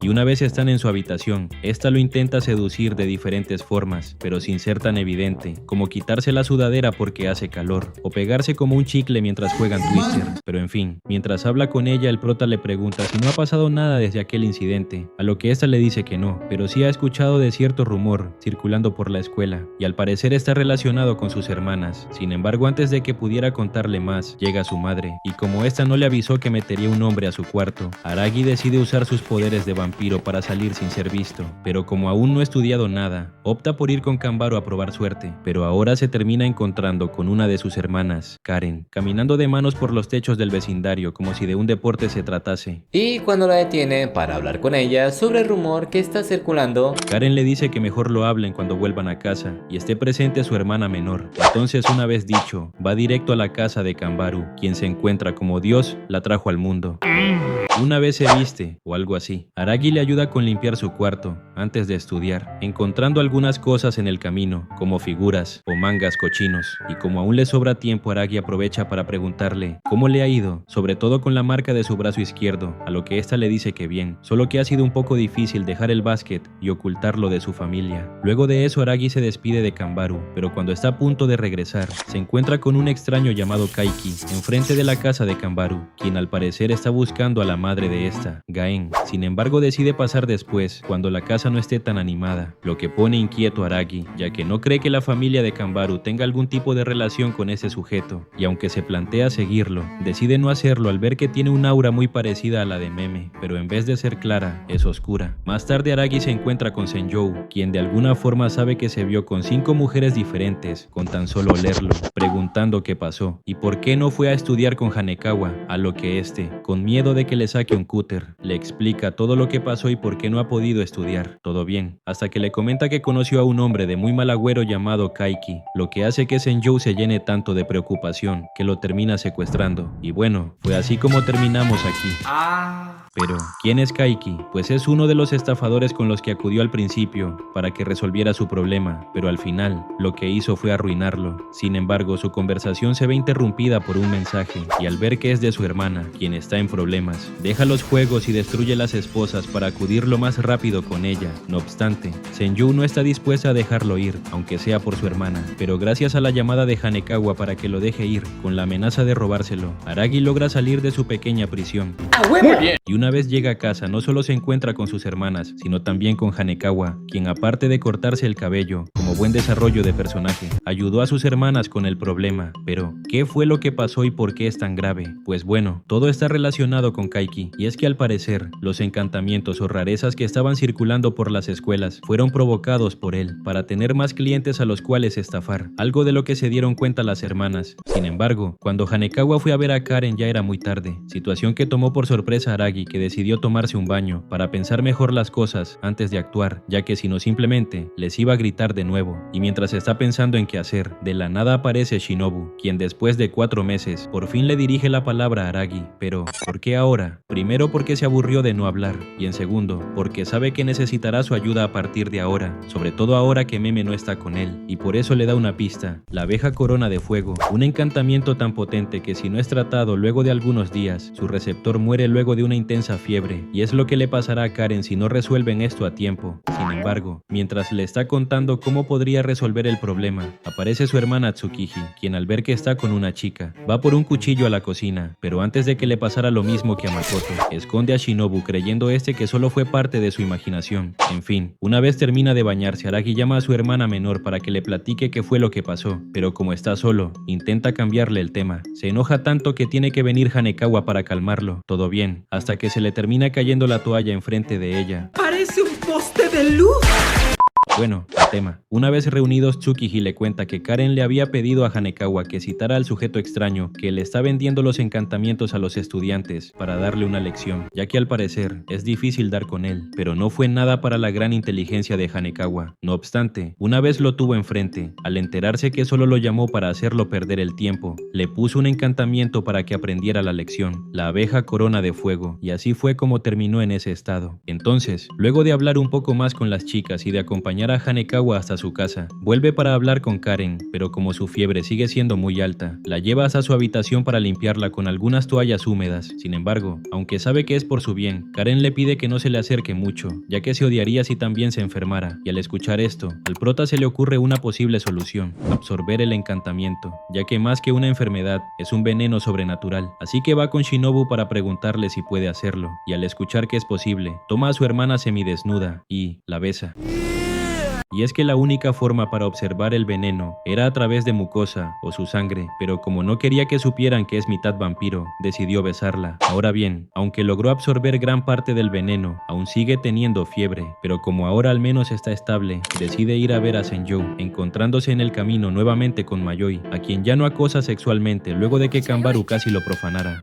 Y una vez están en su habitación, esta lo intenta seducir de diferentes formas, pero sin ser tan evidente, como quitarse la sudadera porque hace calor, o pegarse como un chicle mientras juegan Twister. Pero en fin, mientras habla con ella, el prota le pregunta si no ha pasado nada desde aquel incidente, a lo que esta le dice que no, pero sí ha escuchado de cierto rumor circulando por la escuela, y al parecer está relacionado con sus hermanas. Sin embargo, antes de que pudiera contarle más, llega su madre, y como esta no le avisó que metería un hombre a su cuarto, Araki decide usar sus poderes de vampiro para salir sin ser visto, pero como aún no ha estudiado nada, opta por ir con Kanbaru a probar suerte, pero ahora se termina encontrando con una de sus hermanas, Karen, caminando de manos por los techos del vecindario como si de un deporte se tratase. Y cuando la detiene para hablar con ella sobre el rumor que está circulando, Karen le dice que mejor lo hablen cuando vuelvan a casa y esté presente su hermana menor. Entonces, una vez dicho, va directo a la casa de Kanbaru, quien se encuentra como Dios la trajo al mundo. Una vez se viste, o algo así. Araki le ayuda con limpiar su cuarto antes de estudiar, encontrando algunas cosas en el camino, como figuras o mangas cochinos. Y como aún le sobra tiempo, Araki aprovecha para preguntarle cómo le ha ido, sobre todo con la marca de su brazo izquierdo, a lo que ésta le dice que bien, solo que ha sido un poco difícil dejar el básquet y ocultarlo de su familia. Luego de eso, Araki se despide de Kanbaru, pero cuando está a punto de regresar, se encuentra con un extraño llamado Kaiki, enfrente de la casa de Kanbaru, quien al parecer está buscando a la madre de esta, Gaen. Sin embargo, decide pasar después, cuando la casa no esté tan animada, lo que pone inquieto a Araki, ya que no cree que la familia de Kanbaru tenga algún tipo de relación con ese sujeto, y aunque se plantea seguirlo, decide no hacerlo al ver que tiene un aura muy parecida a la de Meme, pero en vez de ser clara, es oscura. Más tarde, Araki se encuentra con Senjou, quien de alguna forma sabe que se vio con 5 mujeres diferentes con tan solo olerlo, preguntando qué pasó y por qué no fue a estudiar con Hanekawa, a lo que este, con miedo de que le saque un cúter, le explica todo lo que pasó y por qué no ha podido estudiar. Todo bien, hasta que le comenta que conoció a un hombre de muy mal agüero llamado Kaiki, lo que hace que Senjou se llene tanto de preocupación que lo termina secuestrando. Y bueno, fue así como terminamos aquí. Pero, ¿quién es Kaiki? Pues es uno de los estafadores con los que acudió al principio para que resolviera su problema, pero al final, lo que hizo fue arruinarlo. Sin embargo, su conversación se ve interrumpida por un mensaje, y al ver que es de su hermana, quien está en problemas, deja los juegos y destruye las esposas para acudir lo más rápido con ella. No obstante, Senju no está dispuesta a dejarlo ir, aunque sea por su hermana, pero gracias a la llamada de Hanekawa para que lo deje ir, con la amenaza de robárselo, Aragi logra salir de su pequeña prisión. Y una vez llega a casa, no solo se encuentra con sus hermanas, sino también con Hanekawa, quien aparte de cortarse el cabello, como buen desarrollo de personaje, ayudó a sus hermanas con el problema. Pero, ¿qué fue lo que pasó y por qué es tan grave? Pues bueno, todo está relacionado con Kaiki, y es que al parecer, los encantamientos o rarezas que estaban circulando por las escuelas fueron provocados por él, para tener más clientes a los cuales estafar, algo de lo que se dieron cuenta las hermanas. Sin embargo, cuando Hanekawa fue a ver a Karen ya era muy tarde, situación que tomó por sorpresa a Aragi, que decidió tomarse un baño para pensar mejor las cosas antes de actuar, ya que si no simplemente les iba a gritar de nuevo. Y mientras está pensando en qué hacer, de la nada aparece Shinobu, quien después de 4 meses por fin le dirige la palabra a Aragi. Pero, ¿por qué ahora? Primero porque se aburrió de no hablar, y en segundo, porque sabe que necesitará su ayuda a partir de ahora, sobre todo ahora que Meme no está con él, y por eso le da una pista: la abeja corona de fuego, un encantamiento tan potente que si no es tratado luego de algunos días, su receptor muere luego de una intensa fiebre, y es lo que le pasará a Karen si no resuelven esto a tiempo. Sin embargo, mientras le está contando cómo podría resolver el problema, aparece su hermana Tsukiji, quien al ver que está con una chica, va por un cuchillo a la cocina, pero antes de que le pasara lo mismo que a Makoto, esconde a Shinobu creyendo que solo fue parte de su imaginación. En fin, una vez termina de bañarse, Aragi llama a su hermana menor para que le platique qué fue lo que pasó, pero como está solo, intenta cambiarle el tema. Se enoja tanto que tiene que venir Hanekawa para calmarlo. Todo bien, hasta que se le termina cayendo la toalla enfrente de ella. ¡Parece un poste de luz! Bueno, el tema. Una vez reunidos, Tsukiji le cuenta que Karen le había pedido a Hanekawa que citara al sujeto extraño que le está vendiendo los encantamientos a los estudiantes para darle una lección, ya que al parecer es difícil dar con él, pero no fue nada para la gran inteligencia de Hanekawa. No obstante, una vez lo tuvo enfrente, al enterarse que solo lo llamó para hacerlo perder el tiempo, le puso un encantamiento para que aprendiera la lección, la abeja corona de fuego, y así fue como terminó en ese estado. Entonces, luego de hablar un poco más con las chicas y de acompañar a Hanekawa hasta su casa, vuelve para hablar con Karen, pero como su fiebre sigue siendo muy alta, la lleva hasta su habitación para limpiarla con algunas toallas húmedas. Sin embargo, aunque sabe que es por su bien, Karen le pide que no se le acerque mucho, ya que se odiaría si también se enfermara, y al escuchar esto, al prota se le ocurre una posible solución: absorber el encantamiento, ya que más que una enfermedad, es un veneno sobrenatural. Así que va con Shinobu para preguntarle si puede hacerlo, y al escuchar que es posible, toma a su hermana semidesnuda y la besa. Y es que la única forma para observar el veneno era a través de mucosa o su sangre, pero como no quería que supieran que es mitad vampiro, decidió besarla. Ahora bien, aunque logró absorber gran parte del veneno, aún sigue teniendo fiebre, pero como ahora al menos está estable, decide ir a ver a Senju, encontrándose en el camino nuevamente con Mayoi, a quien ya no acosa sexualmente luego de que Kanbaru casi lo profanara.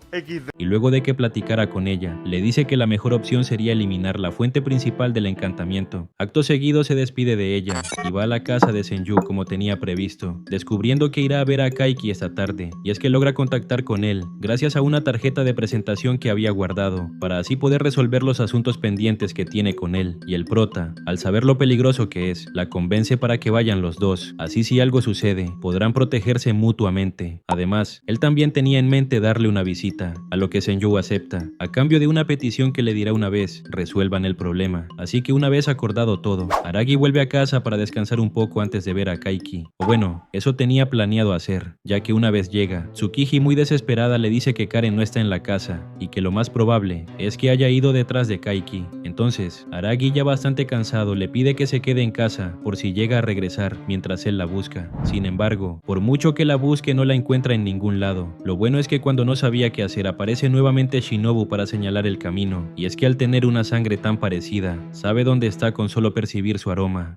Y luego de que platicara con ella, le dice que la mejor opción sería eliminar la fuente principal del encantamiento. Acto seguido se despide de ella y va a la casa de Senju como tenía previsto, descubriendo que irá a ver a Kaiki esta tarde, y es que logra contactar con él gracias a una tarjeta de presentación que había guardado, para así poder resolver los asuntos pendientes que tiene con él, y el prota, al saber lo peligroso que es, la convence para que vayan los dos, así si algo sucede, podrán protegerse mutuamente. Además, él también tenía en mente darle una visita, a lo que Senju acepta, a cambio de una petición que le dirá una vez resuelvan el problema. Así que una vez acordado todo, Aragi vuelve a casa para descansar un poco antes de ver a Kaiki. O bueno, eso tenía planeado hacer, ya que una vez llega, Tsukiji muy desesperada le dice que Karen no está en la casa, y que lo más probable es que haya ido detrás de Kaiki. Entonces, Aragi, ya bastante cansado, le pide que se quede en casa por si llega a regresar mientras él la busca. Sin embargo, por mucho que la busque no la encuentra en ningún lado. Lo bueno es que cuando no sabía qué hacer aparece nuevamente Shinobu para señalar el camino, y es que al tener una sangre tan parecida, sabe dónde está con solo percibir su aroma.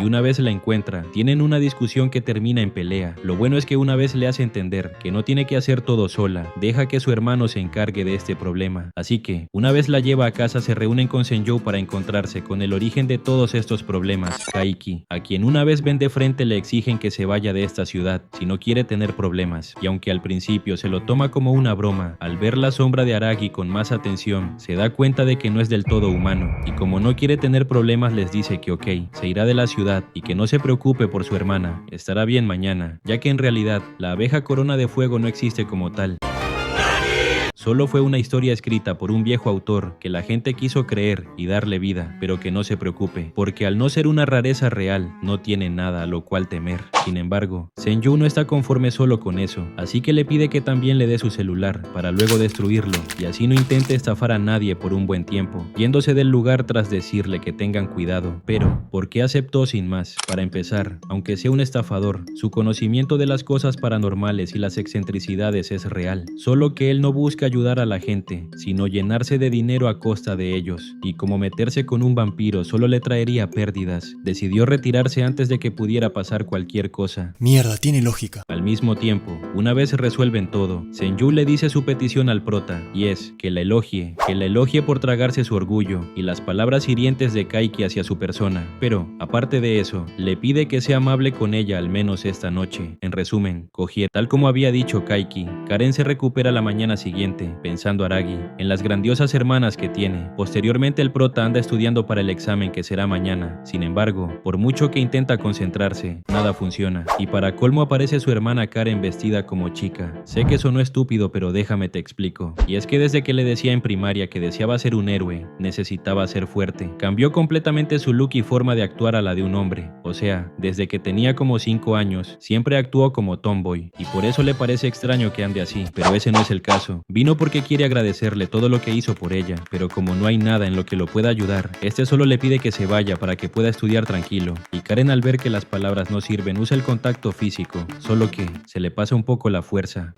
y una vez la encuentra, tienen una discusión que termina en pelea. Lo bueno es que una vez le hace entender que no tiene que hacer todo sola, deja que su hermano se encargue de este problema. Así que, una vez la lleva a casa, se reúnen con Senjou para encontrarse con el origen de todos estos problemas, Kaiki, a quien una vez ven de frente le exigen que se vaya de esta ciudad si no quiere tener problemas, y aunque al principio se lo toma como una broma, al ver la sombra de Aragi con más atención, se da cuenta de que no es del todo humano, y como no quiere tener problemas les dice que ok, se irá de la ciudad y que no se preocupe por su hermana, estará bien mañana, ya que en realidad la abeja corona de fuego no existe como tal. Solo fue una historia escrita por un viejo autor que la gente quiso creer y darle vida, pero que no se preocupe, porque al no ser una rareza real, no tiene nada a lo cual temer. Sin embargo, Senjou no está conforme solo con eso, así que le pide que también le dé su celular, para luego destruirlo, y así no intente estafar a nadie por un buen tiempo, yéndose del lugar tras decirle que tengan cuidado. Pero, ¿por qué aceptó sin más? Para empezar, aunque sea un estafador, su conocimiento de las cosas paranormales y las excentricidades es real, solo que él no busca ayudar a la gente, sino llenarse de dinero a costa de ellos, y como meterse con un vampiro solo le traería pérdidas, decidió retirarse antes de que pudiera pasar cualquier cosa. Mierda, tiene lógica. Al mismo tiempo, una vez resuelven todo, Senjou le dice su petición al prota, y es que la elogie por tragarse su orgullo y las palabras hirientes de Kaiki hacia su persona, pero, aparte de eso, le pide que sea amable con ella al menos esta noche. En resumen, cogiera, tal como había dicho Kaiki, Karen se recupera la mañana siguiente, pensando Aragi en las grandiosas hermanas que tiene. Posteriormente el prota anda estudiando para el examen que será mañana. Sin embargo, por mucho que intenta concentrarse, nada funciona. Y para colmo aparece su hermana Karen vestida como chica. Sé que sonó estúpido, pero déjame te explico. Y es que desde que le decía en primaria que deseaba ser un héroe, necesitaba ser fuerte, cambió completamente su look y forma de actuar a la de un hombre. O sea, desde que tenía como 5 años, siempre actuó como tomboy. Y por eso le parece extraño que ande así, pero ese no es el caso. Vino porque quiere agradecerle todo lo que hizo por ella, pero como no hay nada en lo que lo pueda ayudar, este solo le pide que se vaya para que pueda estudiar tranquilo. Y Karen, al ver que las palabras no sirven, usa el contacto físico, solo que se le pasa un poco la fuerza,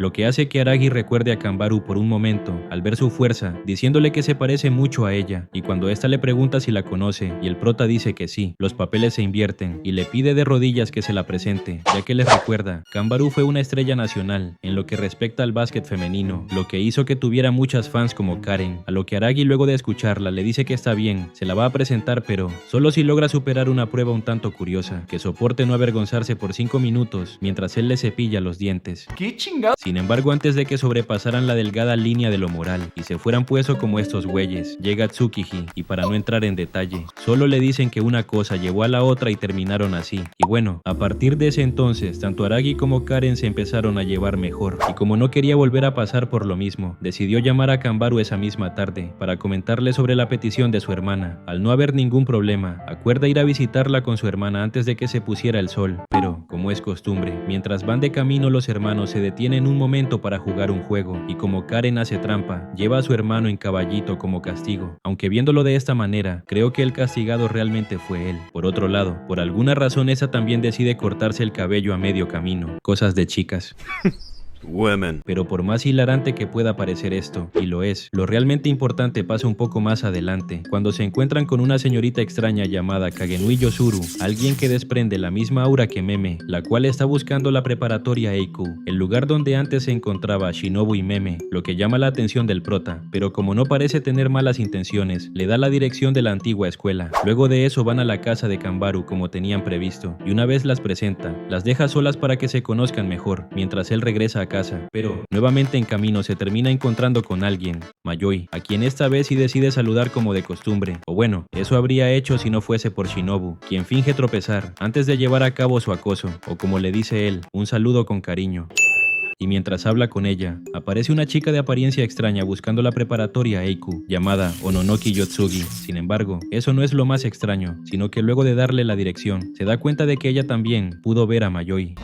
lo que hace que Aragi recuerde a Kanbaru por un momento al ver su fuerza, diciéndole que se parece mucho a ella, y cuando ésta le pregunta si la conoce y el prota dice que sí, los papeles se invierten y le pide de rodillas que se la presente, ya que les recuerda, Kanbaru fue una estrella nacional en lo que respecta al básquet femenino, lo que hizo que tuviera muchas fans como Karen, a lo que Aragi, luego de escucharla, le dice que está bien, se la va a presentar, pero solo si logra superar una prueba un tanto curiosa, que soporte no avergonzarse por 5 minutos mientras él le cepilla los dientes. ¿Qué chingado? Sin embargo, antes de que sobrepasaran la delgada línea de lo moral y se fueran puesto como estos güeyes, llega Tsukiji, y para no entrar en detalle, solo le dicen que una cosa llevó a la otra y terminaron así. Y bueno, a partir de ese entonces, tanto Aragi como Karen se empezaron a llevar mejor, y como no quería volver a pasar por lo mismo, decidió llamar a Kanbaru esa misma tarde para comentarle sobre la petición de su hermana. Al no haber ningún problema, acuerda ir a visitarla con su hermana antes de que se pusiera el sol, pero, como es costumbre, mientras van de camino los hermanos se detienen un momento para jugar un juego, y como Karen hace trampa, lleva a su hermano en caballito como castigo, aunque viéndolo de esta manera, creo que el castigado realmente fue él. Por otro lado, por alguna razón esa también decide cortarse el cabello a medio camino, cosas de chicas. Women. Pero por más hilarante que pueda parecer esto, y lo es, lo realmente importante pasa un poco más adelante, cuando se encuentran con una señorita extraña llamada Kagenui Yosuru, alguien que desprende la misma aura que Meme, la cual está buscando la preparatoria Eiku, el lugar donde antes se encontraba Shinobu y Meme, lo que llama la atención del prota, pero como no parece tener malas intenciones, le da la dirección de la antigua escuela. Luego de eso van a la casa de Kanbaru como tenían previsto, y una vez las presenta, las deja solas para que se conozcan mejor, mientras él regresa a casa, pero nuevamente en camino se termina encontrando con alguien, Mayoi, a quien esta vez sí decide saludar como de costumbre, o bueno, eso habría hecho si no fuese por Shinobu, quien finge tropezar antes de llevar a cabo su acoso, o como le dice él, un saludo con cariño. Y mientras habla con ella, aparece una chica de apariencia extraña buscando la preparatoria Eiku, llamada Ononoki Yotsugi. Sin embargo, eso no es lo más extraño, sino que luego de darle la dirección, se da cuenta de que ella también pudo ver a Mayoi.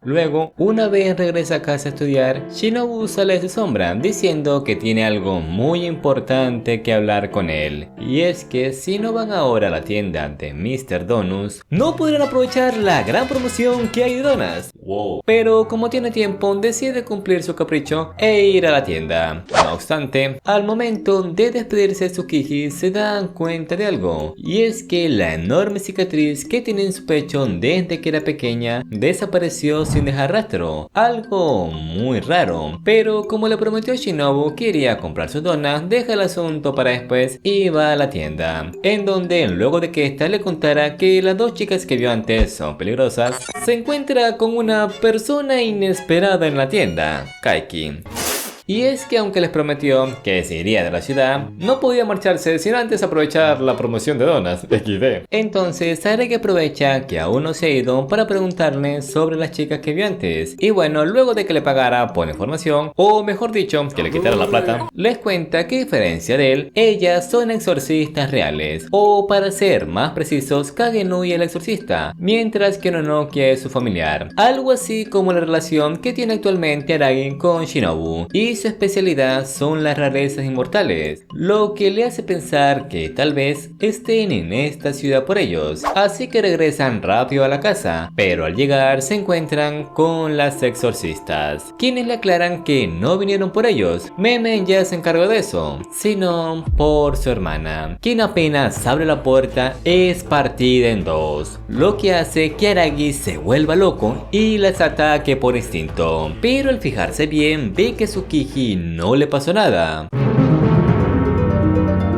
Luego, una vez regresa a casa a estudiar, Shinobu sale de su sombra diciendo que tiene algo muy importante que hablar con él. Y es que si no van ahora a la tienda de Mr. Donuts, no podrán aprovechar la gran promoción que hay de donas. Wow. Pero como tiene tiempo, decide cumplir su capricho e ir a la tienda. No obstante, al momento de despedirse de Tsukiji se dan cuenta de algo, y es que la enorme cicatriz que tiene en su pecho desde que era pequeña desapareció sin dejar rastro, algo muy raro. Pero como le prometió Shinobu que iría a comprar su dona, deja el asunto para después y va a la tienda, en donde luego de que ésta le contara que las dos chicas que vio antes son peligrosas, se encuentra con una persona inesperada en la tienda, Kaiki. Y es que aunque les prometió que se iría de la ciudad, no podía marcharse sin antes aprovechar la promoción de donas XD. Entonces Araki aprovecha que aún no se ha ido para preguntarle sobre las chicas que vio antes. Y bueno, luego de que le pagara por información, o mejor dicho, que le quitara la plata, les cuenta que a diferencia de él, ellas son exorcistas reales, o para ser más precisos, Kagenui el exorcista, mientras que Nonoki es su familiar. Algo así como la relación que tiene actualmente Araki con Shinobu. Y su especialidad son las rarezas inmortales, lo que le hace pensar que tal vez estén en esta ciudad por ellos, así que regresan rápido a la casa, pero al llegar se encuentran con las exorcistas, quienes le aclaran que no vinieron por ellos, Meme ya se encargó de eso, sino por su hermana, quien apenas abre la puerta es partida en dos, lo que hace que Araki se vuelva loco y las ataque por instinto, pero al fijarse bien ve que Tsukiji no le pasó nada,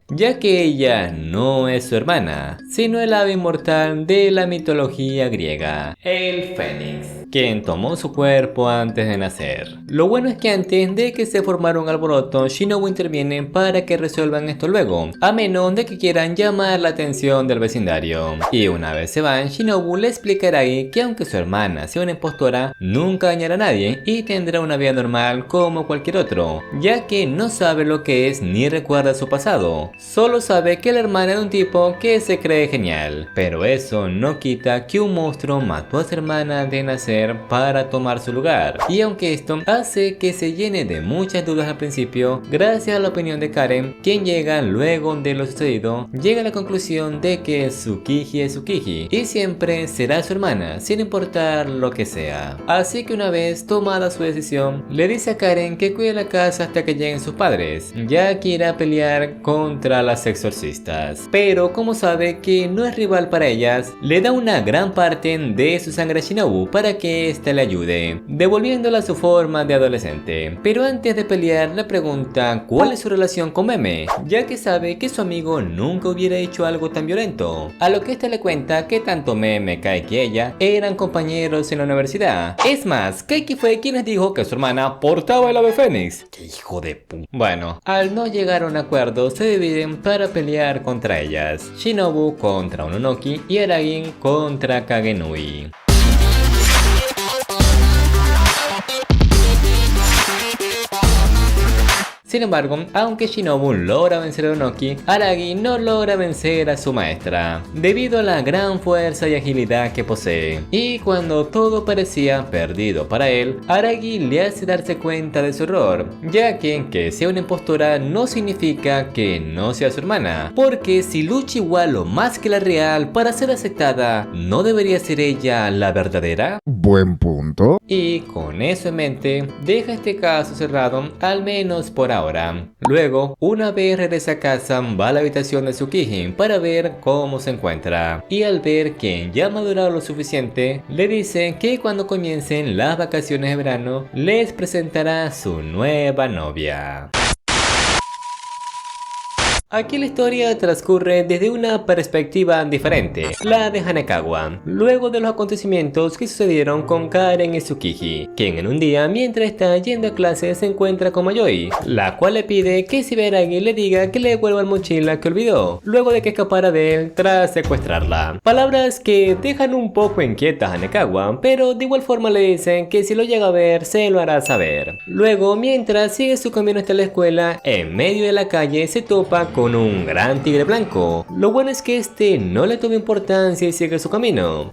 ya que ella no es su hermana, sino el ave inmortal de la mitología griega, el Fénix, quien tomó su cuerpo antes de nacer. Lo bueno es que antes de que se formara un alboroto, Shinobu interviene para que resuelvan esto luego, a menos de que quieran llamar la atención del vecindario. Y una vez se van, Shinobu le explicará ahí que aunque su hermana sea una impostora, nunca dañará a nadie y tendrá una vida normal como cualquier otro, ya que no sabe lo que es ni recuerda su pasado. Solo sabe que la hermana de un tipo que se cree genial, pero eso no quita que un monstruo mató a su hermana de nacer para tomar su lugar. Y aunque esto hace que se llene de muchas dudas al principio, gracias a la opinión de Karen, quien llega luego de lo sucedido, llega a la conclusión de que Tsukiji es Tsukiji y siempre será su hermana, sin importar lo que sea. Así que una vez tomada su decisión, le dice a Karen que cuide la casa hasta que lleguen sus padres, ya que irá a pelear contra las exorcistas. Pero como sabe que no es rival para ellas, le da una gran parte de su sangre a Shinobu para que ésta le ayude, devolviéndola a su forma de adolescente. Pero antes de pelear le pregunta cuál es su relación con Meme, ya que sabe que su amigo nunca hubiera hecho algo tan violento, a lo que ésta le cuenta que tanto Meme, Kaiki y ella eran compañeros en la universidad. Es más, Kaiki fue quien les dijo que su hermana portaba el ave fénix. ¡Qué hijo de puta! Bueno, al no llegar a un acuerdo se dividen para pelear contra ellas, Shinobu contra Ononoki y Araki contra Kagenui. Sin embargo, aunque Shinobu logra vencer a Ononoki, Araki no logra vencer a su maestra, debido a la gran fuerza y agilidad que posee. Y cuando todo parecía perdido para él, Araki le hace darse cuenta de su error, ya que sea una impostora no significa que no sea su hermana, porque si lucha igual o más que la real para ser aceptada, ¿no debería ser ella la verdadera? Buen punto. Y con eso en mente, deja este caso cerrado, al menos por ahora. Luego, una vez regresa a casa, va a la habitación de Tsukiji para ver cómo se encuentra. Y al ver que ya ha madurado lo suficiente, le dice que cuando comiencen las vacaciones de verano, les presentará su nueva novia. Aquí la historia transcurre desde una perspectiva diferente, la de Hanekawa, luego de los acontecimientos que sucedieron con Karen y Tsukiji, quien en un día mientras está yendo a clase se encuentra con Mayoi, la cual le pide que si ve a alguien le diga que le devuelva la mochila que olvidó, luego de que escapara de él tras secuestrarla. Palabras que dejan un poco inquieta a Hanekawa, pero de igual forma le dicen que si lo llega a ver se lo hará saber. Luego, mientras sigue su camino hasta la escuela, en medio de la calle se topa con un gran tigre blanco. Lo bueno es que este no le toma importancia y sigue su camino.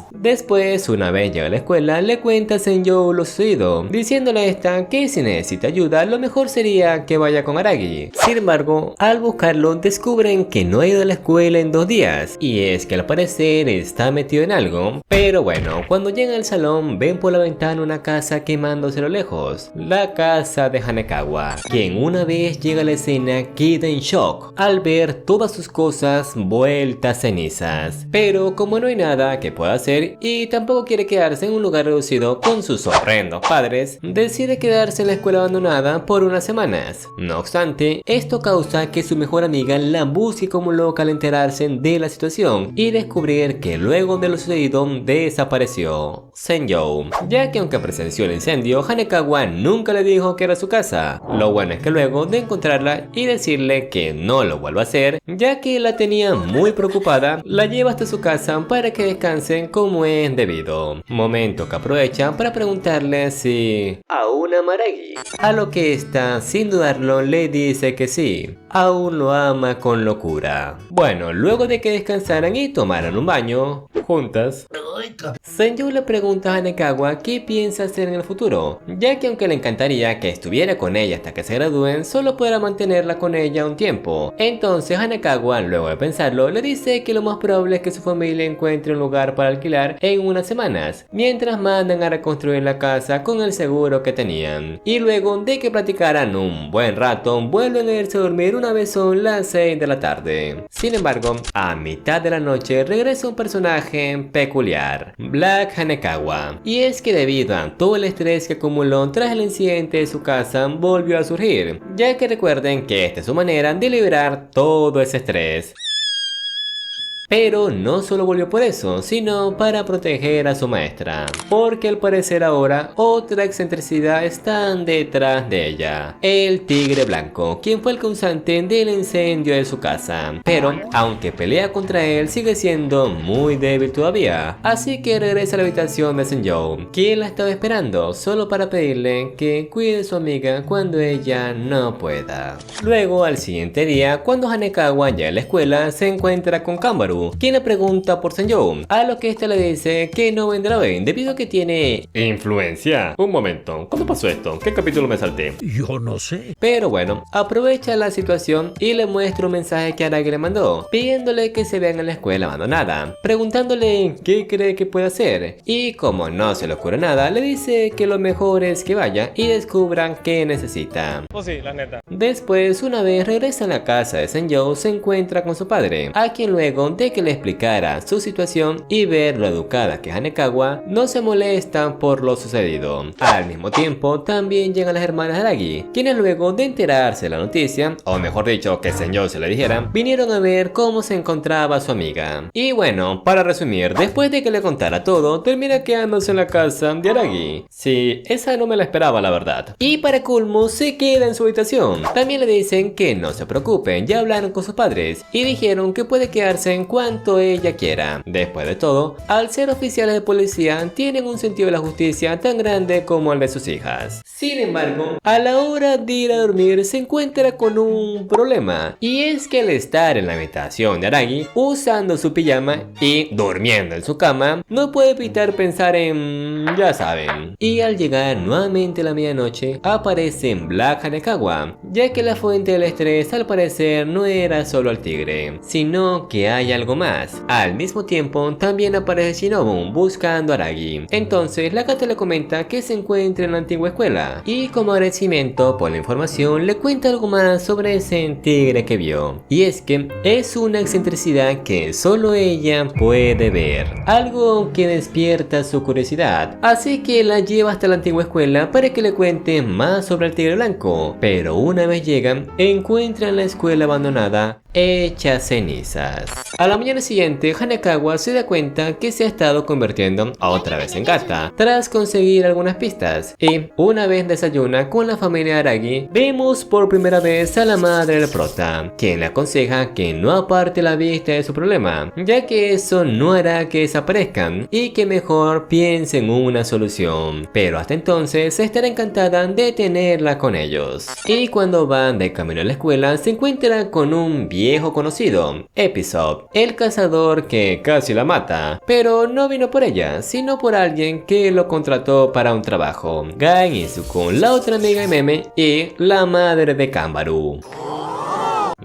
Después, una vez llega a la escuela, le cuenta a Senjou lo sucedido, diciéndole a esta que si necesita ayuda, lo mejor sería que vaya con Aragi. Sin embargo, al buscarlo, descubren que no ha ido a la escuela en 2 días, y es que al parecer está metido en algo. Pero bueno, cuando llegan al salón, ven por la ventana una casa quemándose a lo lejos, la casa de Hanekawa, quien una vez llega a la escena queda en shock al ver todas sus cosas vueltas cenizas. Pero como no hay nada que pueda hacer y tampoco quiere quedarse en un lugar reducido con sus horrendos padres, decide quedarse en la escuela abandonada por unas semanas. No obstante, esto causa que su mejor amiga la busque como loca al enterarse de la situación y descubrir que luego de lo sucedido desapareció Senjou, ya que aunque presenció el incendio, Hanekawa nunca le dijo que era su casa. Lo bueno es que luego de encontrarla y decirle que no lo vuelva a hacer, ya que la tenía muy preocupada, la lleva hasta su casa para que descansen como es debido. Momento que aprovecha para preguntarle si aún ama a Aragi, a lo que esta, sin dudarlo, le dice que sí, aún lo ama con locura. Bueno, luego de que descansaran y tomaran un baño juntas, Senjou le pregunta a Hanekawa qué piensa hacer en el futuro, ya que aunque le encantaría que estuviera con ella hasta que se gradúen, solo podrá mantenerla con ella un tiempo. Entonces Hanekawa, luego de pensarlo, le dice que lo más probable es que su familia encuentre un lugar para alquilar en unas semanas, mientras mandan a reconstruir la casa con el seguro que tenían. Y luego de que platicaran un buen rato, vuelven a irse a dormir una vez son las 6 de la tarde. Sin embargo, a mitad de la noche regresa un personaje peculiar, Black Hanekawa, y es que debido a todo el estrés que acumuló tras el incidente de su casa, volvió a surgir, ya que recuerden que esta es su manera de liberar todo ese estrés. Pero no solo volvió por eso, sino para proteger a su maestra, porque al parecer ahora otra excentricidad está detrás de ella, el tigre blanco, quien fue el causante del incendio de su casa. Pero aunque pelea contra él, sigue siendo muy débil todavía, así que regresa a la habitación de Senjou, quien la estaba esperando solo para pedirle que cuide a su amiga cuando ella no pueda. Luego, al siguiente día, cuando Hanekawa ya en la escuela, se encuentra con Kanbaru, quien le pregunta por Senjou, a lo que esta le dice que no vendrá hoy debido a que tiene influencia. Un momento, ¿cuándo pasó esto? ¿Qué capítulo me salté? Yo no sé. Pero bueno, aprovecha la situación y le muestra un mensaje que Aragi le mandó, pidiéndole que se vean en la escuela abandonada, preguntándole qué cree que puede hacer, y como no se le ocurre nada, le dice que lo mejor es que vaya y descubran qué necesita. Pues sí, la neta. Después, una vez regresa a la casa de Senjou, se encuentra con su padre, a quien luego de que le explicara su situación y ver lo educada que Hanekawa, no se molesta por lo sucedido. Al mismo tiempo, también llegan las hermanas Aragi, quienes luego de enterarse de la noticia, o mejor dicho, que Senjou se la dijera, vinieron a ver cómo se encontraba su amiga. Y bueno, para resumir, después de que le contara todo, termina quedándose en la casa de Aragi. Sí, esa no me la esperaba, la verdad. Y para colmo, se queda en su habitación. También le dicen que no se preocupen, ya hablaron con sus padres y dijeron que puede quedarse en cuanto ella quiera. Después de todo, al ser oficiales de policía, tienen un sentido de la justicia tan grande como el de sus hijas. Sin embargo, a la hora de ir a dormir se encuentra con un problema, y es que al estar en la habitación de Aragi, usando su pijama y durmiendo en su cama, no puede evitar pensar en... ya saben. Y al llegar nuevamente a la medianoche, aparece Black Hanekawa, ya que la fuente del estrés al parecer no era solo el tigre, sino que hay algo más. Al mismo tiempo, también aparece Shinobu buscando a Aragi. Entonces, la gata le comenta que se encuentra en la antigua escuela, y como agradecimiento por la información, le cuenta algo más sobre ese tigre que vio. Y es que es una excentricidad que solo ella puede ver, algo que despierta su curiosidad. Así que la lleva hasta la antigua escuela para que le cuente más sobre el tigre blanco. Pero una vez llegan, encuentran la escuela abandonada hecha cenizas. A la la mañana siguiente, Hanekawa se da cuenta que se ha estado convirtiendo otra vez en gata, tras conseguir algunas pistas. Y una vez desayuna con la familia Aragi, vemos por primera vez a la madre del prota, quien le aconseja que no aparte la vista de su problema, ya que eso no hará que desaparezcan y que mejor piense en una solución. Pero hasta entonces estará encantada de tenerla con ellos. Y cuando van de camino a la escuela, se encuentra con un viejo conocido, Episode, el cazador que casi la mata, pero no vino por ella, sino por alguien que lo contrató para un trabajo. Gain Izuku, la otra amiga de Meme y la madre de Kanbaru,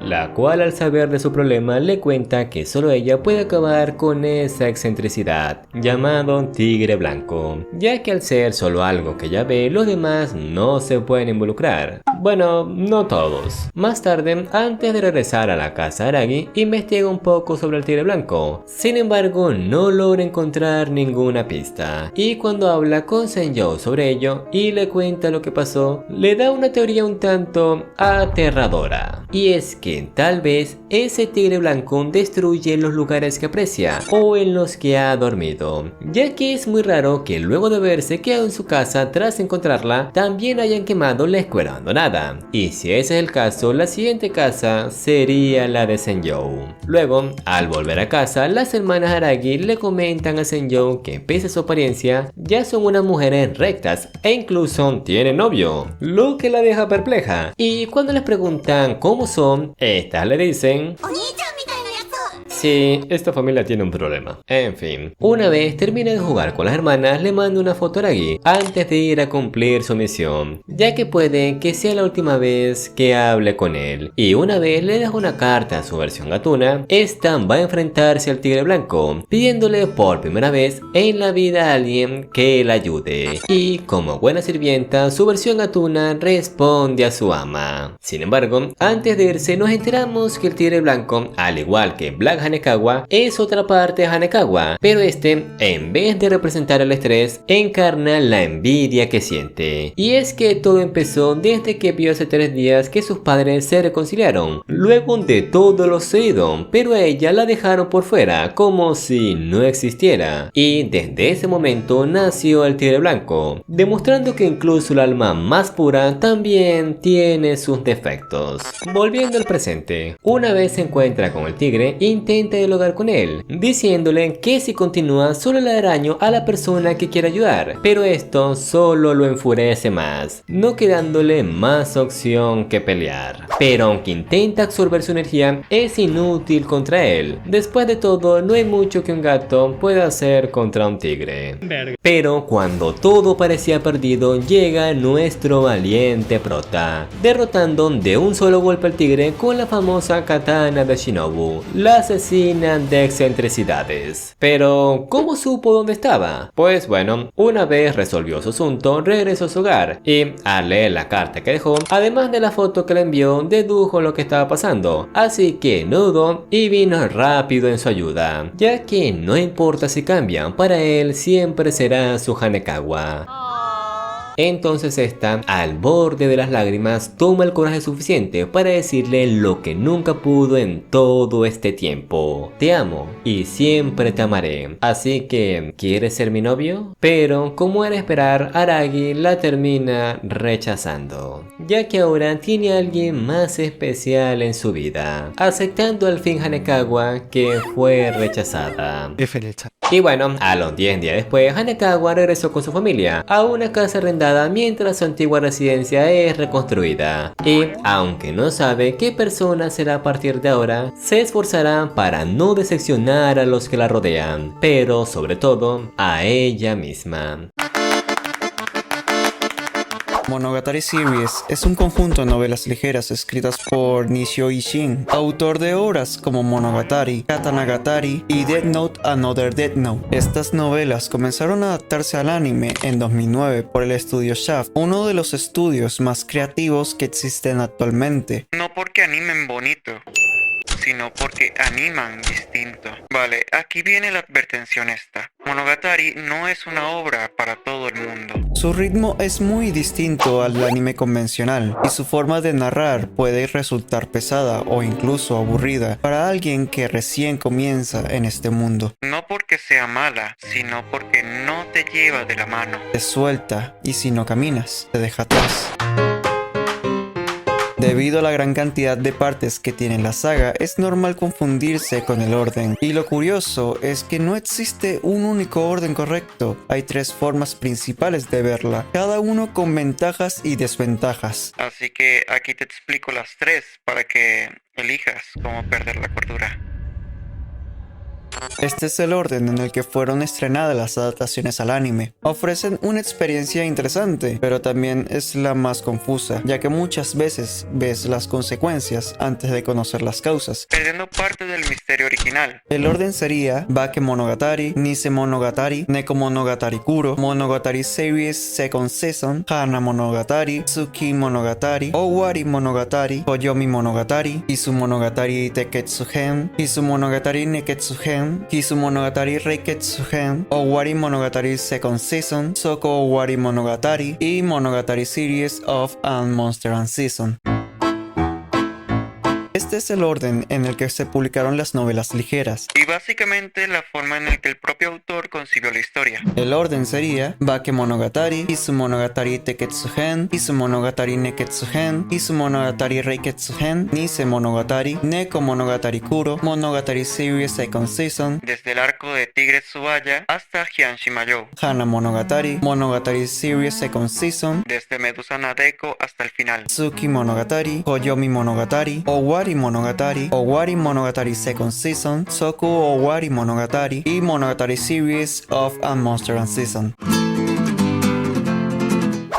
la cual al saber de su problema le cuenta que solo ella puede acabar con esa excentricidad, llamado tigre blanco, ya que al ser solo algo que ella ve, los demás no se pueden involucrar. Bueno, no todos. Más tarde, antes de regresar a la casa Aragi, investiga un poco sobre el tigre blanco. Sin embargo, no logra encontrar ninguna pista. Y cuando habla con Senjou sobre ello y le cuenta lo que pasó, le da una teoría un tanto aterradora. Y es que tal vez ese tigre blanco destruye los lugares que aprecia o en los que ha dormido, ya que es muy raro que luego de haberse quedado en su casa tras encontrarla, también hayan quemado la escuela abandonada. Y si ese es el caso, la siguiente casa sería la de Senjou. Luego, al volver a casa, las hermanas Aragi le comentan a Senjou que pese a su apariencia, ya son unas mujeres rectas e incluso tienen novio, lo que la deja perpleja. Y cuando les preguntan cómo son, estas le dicen: sí, esta familia tiene un problema. En fin, una vez termina de jugar con las hermanas, le manda una foto a Aragi antes de ir a cumplir su misión, ya que puede que sea la última vez que hable con él. Y una vez le deja una carta a su versión gatuna, esta va a enfrentarse al tigre blanco, pidiéndole por primera vez en la vida a alguien que la ayude. Y como buena sirvienta, su versión gatuna responde a su ama. Sin embargo, antes de irse nos enteramos que el tigre blanco, al igual que Black Hanekawa, es otra parte de Hanekawa, pero este, en vez de representar el estrés, encarna la envidia que siente. Y es que todo empezó desde que vio hace 3 días que sus padres se reconciliaron, luego de todo lo sucedido, pero a ella la dejaron por fuera, como si no existiera. Y desde ese momento nació el tigre blanco, demostrando que incluso el alma más pura también tiene sus defectos. Volviendo al presente, una vez se encuentra con el tigre, intenta dialogar con él, diciéndole que si continúa solo le hará daño a la persona que quiere ayudar, pero esto solo lo enfurece más, no quedándole más opción que pelear. Pero aunque intenta absorber su energía, es inútil contra él. Después de todo, no hay mucho que un gato pueda hacer contra un tigre. Pero cuando todo parecía perdido, llega nuestro valiente prota, derrotando de un solo golpe al tigre con la famosa katana de Shinobu, la asesina de excentricidades. Pero, ¿cómo supo dónde estaba? Pues bueno, una vez resolvió su asunto, regresó a su hogar y, al leer la carta que dejó, además de la foto que le envió, dedujo lo que estaba pasando. Así que no dudó y vino rápido en su ayuda, ya que no importa si cambian, para él siempre será su Hanekawa. Entonces esta, al borde de las lágrimas, toma el coraje suficiente para decirle lo que nunca pudo en todo este tiempo: te amo y siempre te amaré, así que ¿quieres ser mi novio? Pero como era esperar, Aragi la termina rechazando, ya que ahora tiene a alguien más especial en su vida, aceptando al fin Hanekawa, que fue rechazada. Y bueno, a los 10 días después, Hanekawa regresó con su familia a una casa arrendada mientras su antigua residencia es reconstruida. Y aunque no sabe qué persona será a partir de ahora, se esforzará para no decepcionar a los que la rodean, pero sobre todo a ella misma. Monogatari Series es un conjunto de novelas ligeras escritas por Nishio Ishin, autor de obras como Monogatari, Katanagatari y Death Note Another Death Note. Estas novelas comenzaron a adaptarse al anime en 2009 por el estudio Shaft, uno de los estudios más creativos que existen actualmente. No porque animen bonito, sino porque animan distinto. Vale, aquí viene la advertencia honesta. Monogatari no es una obra para todo el mundo. Su ritmo es muy distinto al anime convencional y su forma de narrar puede resultar pesada o incluso aburrida para alguien que recién comienza en este mundo. No porque sea mala, sino porque no te lleva de la mano. Te suelta y si no caminas, te deja atrás. Debido a la gran cantidad de partes que tiene la saga, es normal confundirse con el orden. Y lo curioso es que no existe un único orden correcto. Hay 3 formas principales de verla, cada uno con ventajas y desventajas. Así que aquí te explico las 3 para que elijas cómo perder la cordura. Este es el orden en el que fueron estrenadas las adaptaciones al anime. Ofrecen una experiencia interesante, pero también es la más confusa, ya que muchas veces ves las consecuencias antes de conocer las causas, perdiendo parte del misterio original. El orden sería Bakemonogatari, Nisemonogatari, Nekomonogatari Kuro, Monogatari Series Second Season, Hana Monogatari, Tsuki Monogatari, Owari Monogatari, Koyomi Monogatari, Izumonogatari Teketsugen, Izumonogatari Neketsugen, Kizumonogatari Reiketsugen, Owari Monogatari Second Season, Soko Owari Monogatari y Monogatari Series of and Monster and Season. Este es el orden en el que se publicaron las novelas ligeras y básicamente la forma en la que el propio autor concibió la historia. El orden sería Bakemonogatari, Izumonogatari Teketsugen, Izumonogatari Neketsugen, Izumonogatari Reiketsugen, Nisemonogatari, Nekomonogatari Kuro, Monogatari Series Second Season, desde el arco de Tigre Tsubaya hasta Hianshimayou, Hana Monogatari, Monogatari Series Second Season, desde Medusa Nadeko hasta el final, Tsuki Monogatari, Koyomi Monogatari, Owari Monogatari, Owari Monogatari Second Season, Soku Owari Monogatari y Monogatari Series of and Monster and Season.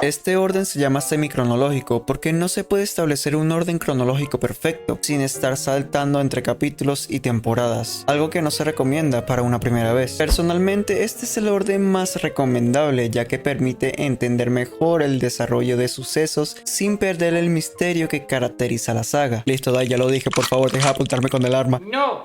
Este orden se llama semicronológico porque no se puede establecer un orden cronológico perfecto sin estar saltando entre capítulos y temporadas, algo que no se recomienda para una primera vez. Personalmente, este es el orden más recomendable ya que permite entender mejor el desarrollo de sucesos sin perder el misterio que caracteriza la saga. Listo, Dai, ya lo dije, por favor, deja de apuntarme con el arma. No.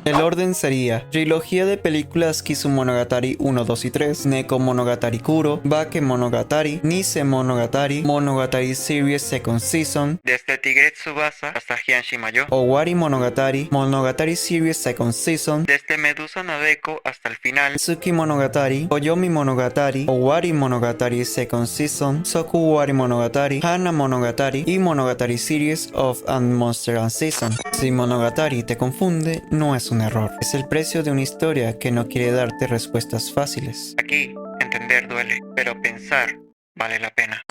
El orden sería trilogía de películas Kizumonogatari 1, 2 y 3, Nekomonogatari Kuro, Bakemonogatari, Nisemonogatari, Monogatari Series Second Season, desde Tigre Tsubasa hasta Hianshimayou, Owari Monogatari, Monogatari Series Second Season, desde Medusa Nadeko hasta el final, Tsuki Monogatari, Koyomi Monogatari, Owari Monogatari Second Season, Soku Owari Monogatari, Hana Monogatari y Monogatari Series of and Monster and Season. Si Monogatari te confunde, no es un error. Es el precio de una historia que no quiere darte respuestas fáciles. Aquí, entender duele, pero pensar vale la pena.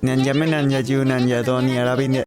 Nanya me nanya yu nanya do ni arabi ni.